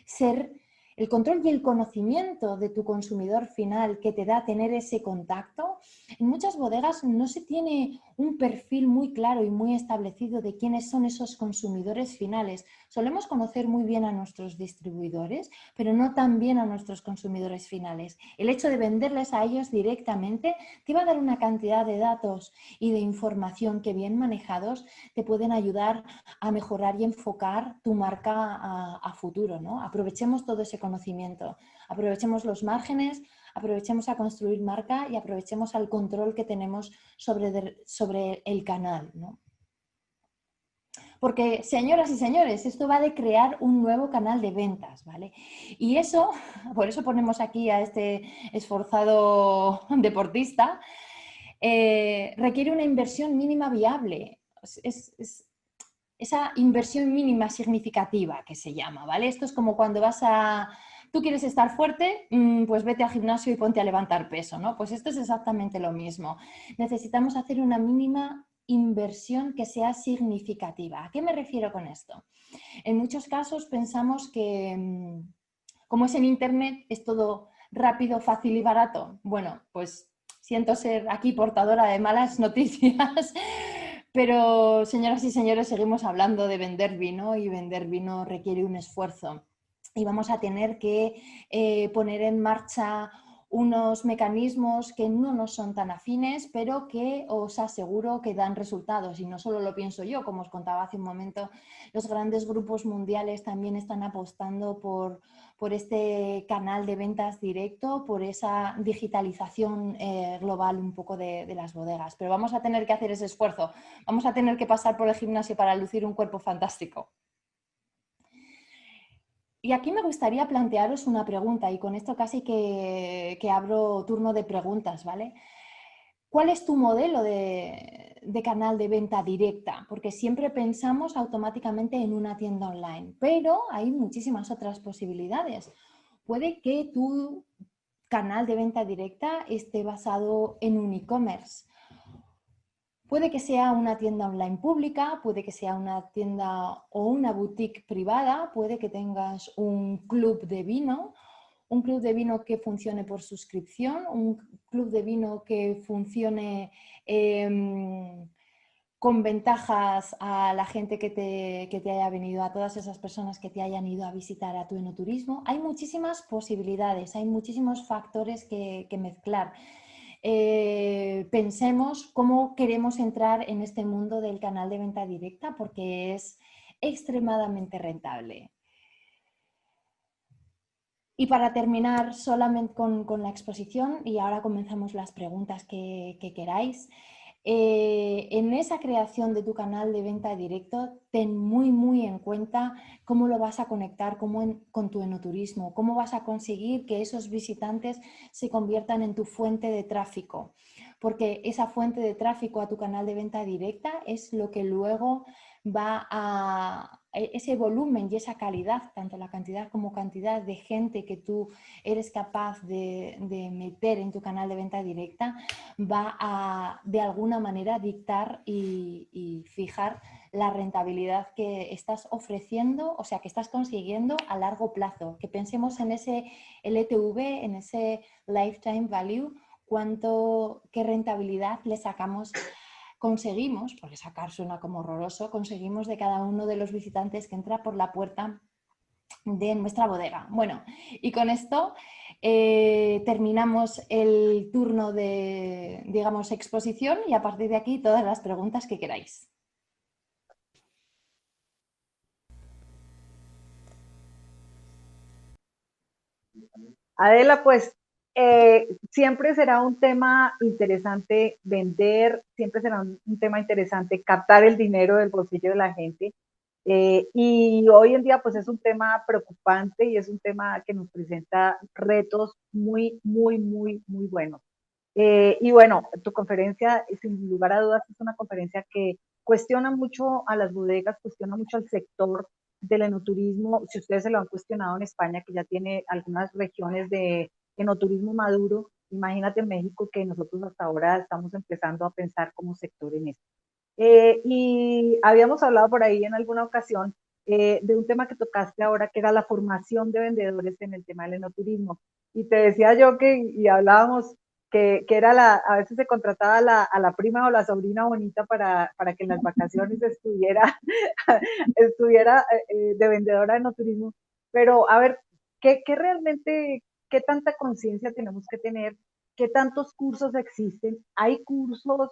B: ser el control y el conocimiento de tu consumidor final que te da tener ese contacto En muchas bodegas no se tiene un perfil muy claro y muy establecido de quiénes son esos consumidores finales. Solemos conocer muy bien a nuestros distribuidores, pero no tan bien a nuestros consumidores finales. El hecho de venderles a ellos directamente te va a dar una cantidad de datos y de información que bien manejados te pueden ayudar a mejorar y enfocar tu marca a futuro, ¿no? Aprovechemos todo ese conocimiento, aprovechemos los márgenes, aprovechemos a construir marca y aprovechemos al control que tenemos sobre el canal, ¿no? Porque, señoras y señores, esto va de crear un nuevo canal de ventas, ¿vale? Y eso, por eso ponemos aquí a este esforzado deportista, requiere una inversión mínima viable. Esa inversión mínima significativa que se llama, ¿vale? Esto es como cuando tú quieres estar fuerte, pues vete al gimnasio y ponte a levantar peso, ¿no? Pues esto es exactamente lo mismo. Necesitamos hacer una mínima inversión que sea significativa. ¿A qué me refiero con esto? En muchos casos pensamos que, como es en Internet, es todo rápido, fácil y barato. Bueno, pues siento ser aquí portadora de malas noticias, pero señoras y señores, seguimos hablando de vender vino y vender vino requiere un esfuerzo. Y vamos a tener que poner en marcha unos mecanismos que no nos son tan afines, pero que os aseguro que dan resultados. Y no solo lo pienso yo, como os contaba hace un momento, los grandes grupos mundiales también están apostando por este canal de ventas directo, por esa digitalización global un poco de las bodegas. Pero vamos a tener que hacer ese esfuerzo, vamos a tener que pasar por el gimnasio para lucir un cuerpo fantástico. Y aquí me gustaría plantearos una pregunta, y con esto casi que abro turno de preguntas, ¿vale? ¿Cuál es tu modelo de canal de venta directa? Porque siempre pensamos automáticamente en una tienda online, pero hay muchísimas otras posibilidades. Puede que tu canal de venta directa esté basado en un e-commerce. Puede que sea una tienda online pública, puede que sea una tienda o una boutique privada, puede que tengas un club de vino que funcione por suscripción, un club de vino que funcione con ventajas a la gente que te haya venido, a todas esas personas que te hayan ido a visitar a tu enoturismo. Hay muchísimas posibilidades, hay muchísimos factores que mezclar. Pensemos cómo queremos entrar en este mundo del canal de venta directa porque es extremadamente rentable. Y para terminar solamente con la exposición, y ahora comenzamos las preguntas que queráis, en esa creación de tu canal de venta directo, ten muy en cuenta cómo lo vas a conectar con tu enoturismo, cómo vas a conseguir que esos visitantes se conviertan en tu fuente de tráfico, porque esa fuente de tráfico a tu canal de venta directa es lo que luego va a ese volumen y esa calidad, tanto la cantidad como cantidad de gente que tú eres capaz de meter en tu canal de venta directa, va a de alguna manera dictar y fijar la rentabilidad que estás ofreciendo, o sea, que estás consiguiendo a largo plazo. Que pensemos en ese LTV, en ese lifetime value, qué rentabilidad le conseguimos, porque sacar suena como horroroso, conseguimos de cada uno de los visitantes que entra por la puerta de nuestra bodega. Bueno, y con esto terminamos el turno de, digamos, exposición y a partir de aquí todas las preguntas que queráis.
A: Adela, pues siempre será un tema interesante vender, siempre será un tema interesante captar el dinero del bolsillo de la gente. Y hoy en día pues es un tema preocupante y es un tema que nos presenta retos muy buenos. Y bueno, tu conferencia, sin lugar a dudas, es una conferencia que cuestiona mucho a las bodegas, cuestiona mucho al sector del enoturismo. Si ustedes se lo han cuestionado en España, que ya tiene algunas regiones de enoturismo maduro, imagínate en México que nosotros hasta ahora estamos empezando a pensar como sector en esto. Y habíamos hablado por ahí en alguna ocasión de un tema que tocaste ahora, que era la formación de vendedores en el tema del enoturismo. Y te decía yo que, y hablábamos que era a veces se contrataba a la prima o la sobrina bonita para que en las vacaciones estuviera, estuviera de vendedora de no turismo. Pero a ver, ¿qué realmente, qué tanta conciencia tenemos que tener? ¿Qué tantos cursos existen? ¿Hay cursos?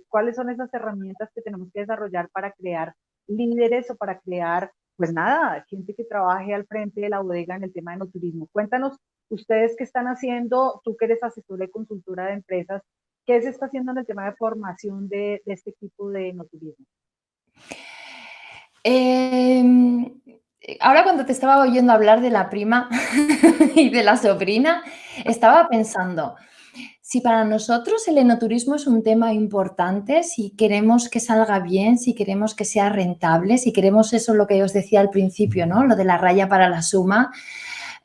A: ¿Cuáles son esas herramientas que tenemos que desarrollar para crear líderes o para crear, pues nada, gente que trabaje al frente de la bodega en el tema de no turismo? Cuéntanos ustedes qué están haciendo, tú que eres asesora y consultora de empresas, ¿qué se está haciendo en el tema de formación de este tipo de no turismo?
B: Ahora cuando te estaba oyendo hablar de la prima y de la sobrina, estaba pensando, si para nosotros el enoturismo es un tema importante, si queremos que salga bien, si queremos que sea rentable, si queremos eso, lo que os decía al principio, ¿no? Lo de la raya para la suma,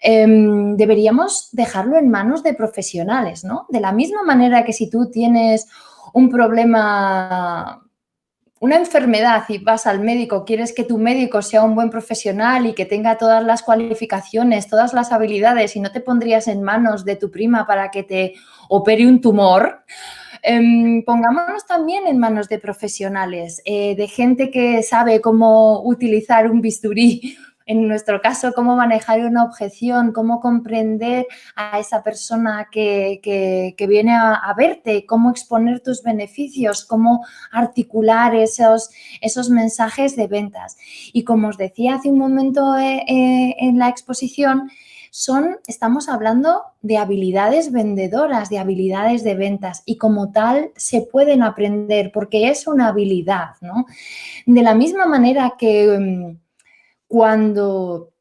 B: deberíamos dejarlo en manos de profesionales, ¿no? De la misma manera que si tú tienes un problema, una enfermedad y vas al médico, quieres que tu médico sea un buen profesional y que tenga todas las cualificaciones, todas las habilidades y no te pondrías en manos de tu prima para que te opere un tumor, pongámonos también en manos de profesionales, de gente que sabe cómo utilizar un bisturí, en nuestro caso, cómo manejar una objeción, cómo comprender a esa persona que viene a verte, cómo exponer tus beneficios, cómo articular esos mensajes de ventas. Y como os decía hace un momento en la exposición, estamos hablando de habilidades vendedoras, de habilidades de ventas y como tal se pueden aprender porque es una habilidad, ¿no? De la misma manera que cuando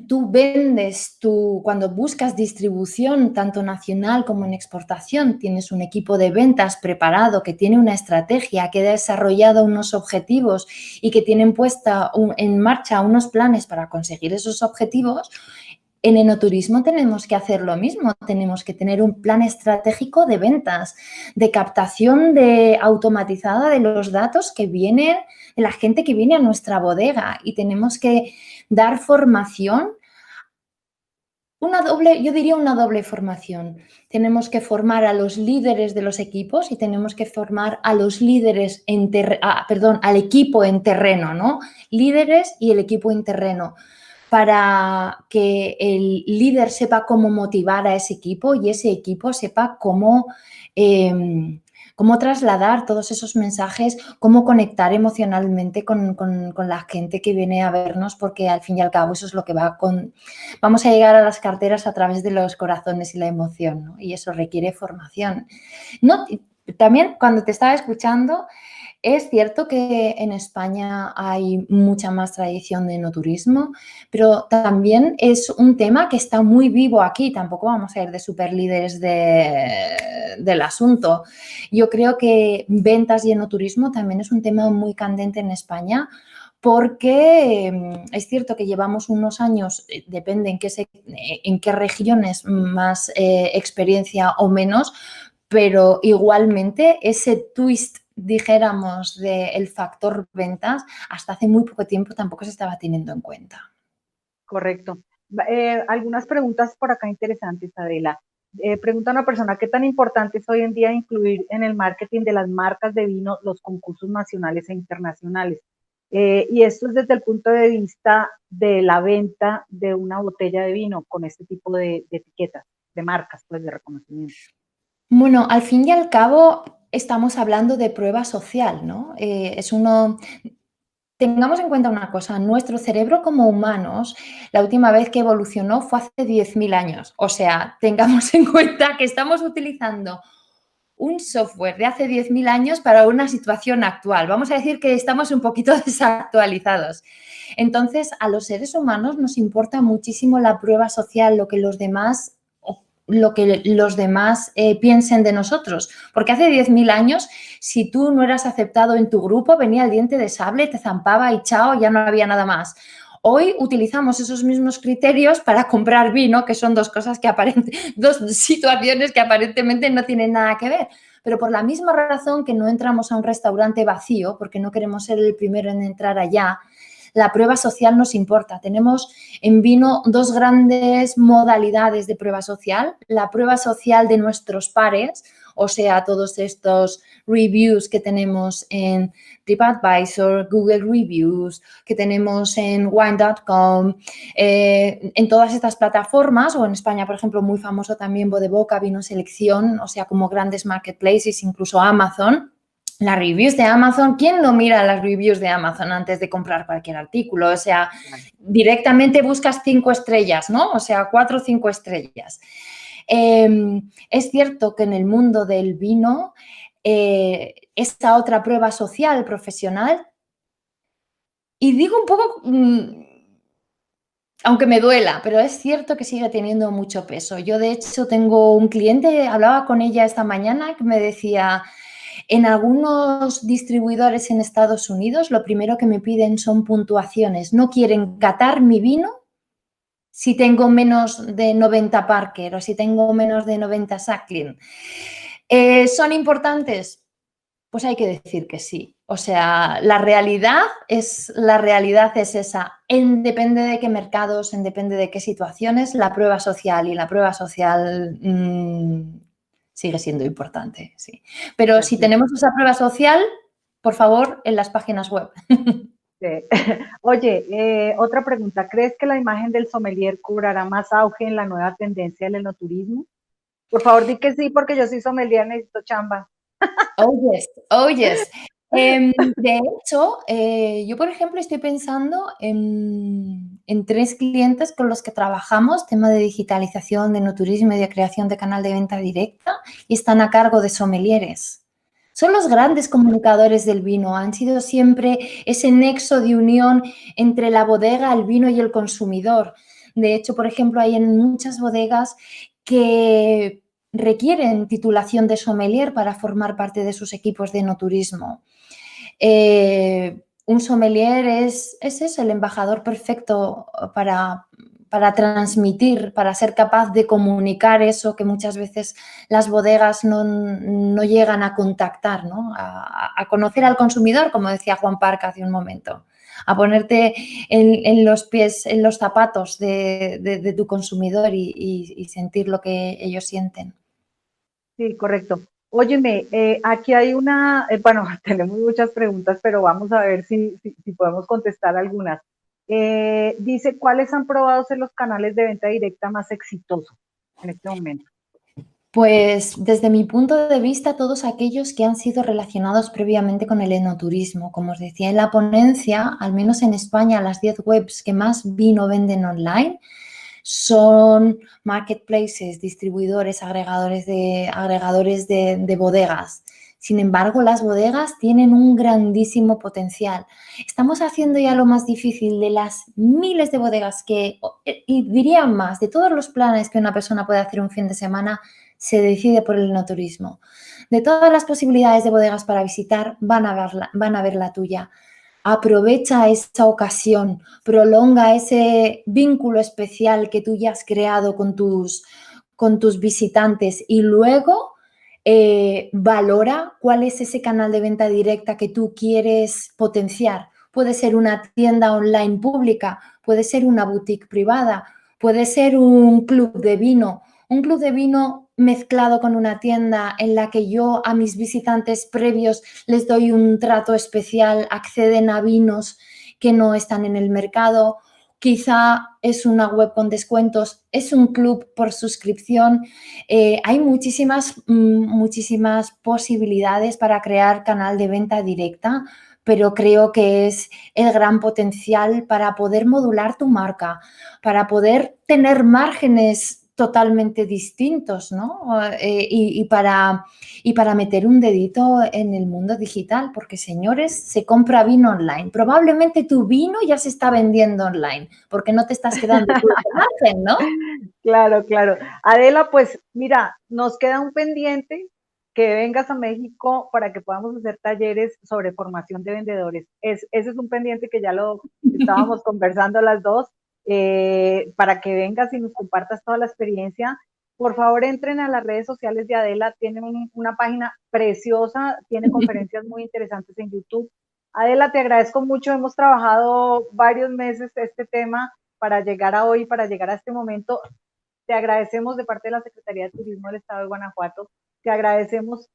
B: tú vendes, cuando buscas distribución tanto nacional como en exportación, tienes un equipo de ventas preparado que tiene una estrategia, que ha desarrollado unos objetivos y que tienen puesta en marcha unos planes para conseguir esos objetivos. En enoturismo tenemos que hacer lo mismo, tenemos que tener un plan estratégico de ventas, de captación automatizada de los datos que vienen, de la gente que viene a nuestra bodega y tenemos que dar formación, yo diría una doble formación. Tenemos que formar a los líderes de los equipos y tenemos que formar a los líderes al equipo en terreno, ¿no? Líderes y el equipo en terreno, para que el líder sepa cómo motivar a ese equipo y ese equipo sepa cómo trasladar todos esos mensajes, cómo conectar emocionalmente con la gente que viene a vernos, porque al fin y al cabo eso es lo que vamos a llegar a las carteras a través de los corazones y la emoción, ¿no? Y eso requiere formación. No, también cuando te estaba escuchando, es cierto que en España hay mucha más tradición de enoturismo, pero también es un tema que está muy vivo aquí. Tampoco vamos a ir de superlíderes del asunto. Yo creo que ventas y enoturismo también es un tema muy candente en España porque es cierto que llevamos unos años, depende en qué regiones, más experiencia o menos, pero igualmente ese twist, dijéramos, del factor ventas, hasta hace muy poco tiempo tampoco se estaba teniendo en cuenta.
A: Correcto. Algunas preguntas por acá interesantes, Adela. Pregunta una persona, ¿qué tan importante es hoy en día incluir en el marketing de las marcas de vino los concursos nacionales e internacionales? Y esto es desde el punto de vista de la venta de una botella de vino con este tipo de etiquetas, de marcas, pues de reconocimiento.
B: Bueno, al fin y al cabo estamos hablando de prueba social, ¿no? Tengamos en cuenta una cosa, nuestro cerebro como humanos, la última vez que evolucionó fue hace 10.000 años. O sea, tengamos en cuenta que estamos utilizando un software de hace 10.000 años para una situación actual. Vamos a decir que estamos un poquito desactualizados. Entonces, a los seres humanos nos importa muchísimo la prueba social, lo que los demás piensen de nosotros. Porque hace 10.000 años, si tú no eras aceptado en tu grupo, venía el diente de sable, te zampaba y chao, ya no había nada más. Hoy utilizamos esos mismos criterios para comprar vino, que son dos situaciones que aparentemente no tienen nada que ver. Pero por la misma razón que no entramos a un restaurante vacío, porque no queremos ser el primero en entrar allá, la prueba social nos importa. Tenemos en vino dos grandes modalidades de prueba social. La prueba social de nuestros pares, o sea, todos estos reviews que tenemos en TripAdvisor, Google Reviews, que tenemos en wine.com, en todas estas plataformas, o en España, por ejemplo, muy famoso también Bodeboca, Vino Selección, o sea, como grandes marketplaces, incluso Amazon. Las reviews de Amazon, ¿quién no mira las reviews de Amazon antes de comprar cualquier artículo? O sea, directamente buscas 5 estrellas, ¿no? O sea, 4 o 5 estrellas. Es cierto que en el mundo del vino, esta otra prueba social, profesional, y digo un poco, aunque me duela, pero es cierto que sigue teniendo mucho peso. Yo, de hecho, tengo un cliente, hablaba con ella esta mañana, que me decía, en algunos distribuidores en Estados Unidos, lo primero que me piden son puntuaciones. No quieren catar mi vino si tengo menos de 90 Parker o si tengo menos de 90 Sacklin. ¿Son importantes? Pues hay que decir que sí. O sea, la realidad es esa. Depende de qué mercados, depende de qué situaciones, la prueba social sigue siendo importante, sí. Pero si tenemos esa prueba social, por favor, en las páginas web.
A: Sí. Oye, otra pregunta. ¿Crees que la imagen del sommelier cobrará más auge en la nueva tendencia del enoturismo? Por favor, di que sí, porque yo soy sommelier, necesito chamba.
B: Oh, yes, oh, yes. De hecho, yo, por ejemplo, estoy pensando en 3 clientes con los que trabajamos, tema de digitalización, de enoturismo y de creación de canal de venta directa, y están a cargo de sommeliers. Son los grandes comunicadores del vino, han sido siempre ese nexo de unión entre la bodega, el vino y el consumidor. De hecho, por ejemplo, hay en muchas bodegas que requieren titulación de sommelier para formar parte de sus equipos de enoturismo. Un sommelier es eso, el embajador perfecto para transmitir, para ser capaz de comunicar eso que muchas veces las bodegas no llegan a contactar, ¿no? A conocer al consumidor, como decía Juan Parca hace un momento, a ponerte en los pies, en los zapatos de tu consumidor y sentir lo que ellos sienten.
A: Sí, correcto. Óyeme, aquí hay bueno, tenemos muchas preguntas, pero vamos a ver si podemos contestar algunas. Dice, ¿cuáles han probado ser los canales de venta directa más exitosos en este momento?
B: Pues desde mi punto de vista, todos aquellos que han sido relacionados previamente con el enoturismo. Como os decía en la ponencia, al menos en España, las 10 webs que más vino venden online son marketplaces, distribuidores, agregadores de bodegas. Sin embargo, las bodegas tienen un grandísimo potencial. Estamos haciendo ya lo más difícil de las miles de bodegas y diría más, de todos los planes que una persona puede hacer un fin de semana, se decide por el enoturismo. De todas las posibilidades de bodegas para visitar, van a ver la tuya. Aprovecha esa ocasión, prolonga ese vínculo especial que tú ya has creado con tus visitantes y luego valora cuál es ese canal de venta directa que tú quieres potenciar. Puede ser una tienda online pública, puede ser una boutique privada, puede ser un club de vino. Un club de vino mezclado con una tienda en la que yo a mis visitantes previos les doy un trato especial, acceden a vinos que no están en el mercado. Quizá es una web con descuentos, es un club por suscripción. Hay muchísimas posibilidades para crear canal de venta directa, pero creo que es el gran potencial para poder modular tu marca, para poder tener márgenes totalmente distintos, ¿no? Y para meter un dedito en el mundo digital, porque, señores, se compra vino online. Probablemente tu vino ya se está vendiendo online, porque no te estás quedando tú ese margen, ¿no?
A: Claro, claro. Adela, pues mira, nos queda un pendiente que vengas a México para que podamos hacer talleres sobre formación de vendedores. Ese es un pendiente que ya lo estábamos conversando las dos, para que vengas y nos compartas toda la experiencia. Por favor, entren a las redes sociales de Adela, tiene una página preciosa, tiene conferencias muy interesantes en YouTube. Adela, te agradezco mucho. Hemos trabajado varios meses este tema para llegar a hoy, para llegar a este momento. Te agradecemos de parte de la Secretaría de Turismo del Estado de Guanajuato, te agradecemos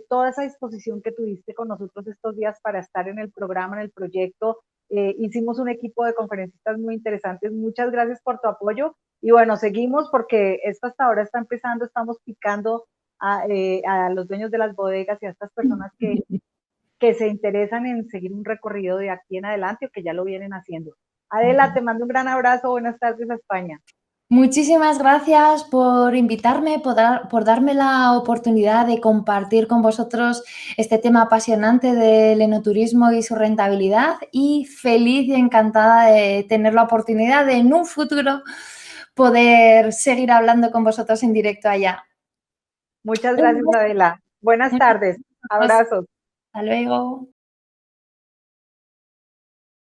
A: toda esa disposición que tuviste con nosotros estos días para estar en el programa, en el proyecto. Hicimos un equipo de conferencistas muy interesantes. Muchas gracias por tu apoyo. Y bueno, seguimos porque esto hasta ahora está empezando, estamos picando a los dueños de las bodegas y a estas personas que se interesan en seguir un recorrido de aquí en adelante o que ya lo vienen haciendo. Adela, te mando un gran abrazo. Buenas tardes a España.
B: Muchísimas gracias por invitarme, por darme la oportunidad de compartir con vosotros este tema apasionante del enoturismo y su rentabilidad, y feliz y encantada de tener la oportunidad de en un futuro poder seguir hablando con vosotros en directo allá.
A: Muchas gracias, Adela. Buenas tardes. Abrazos.
B: Hasta luego.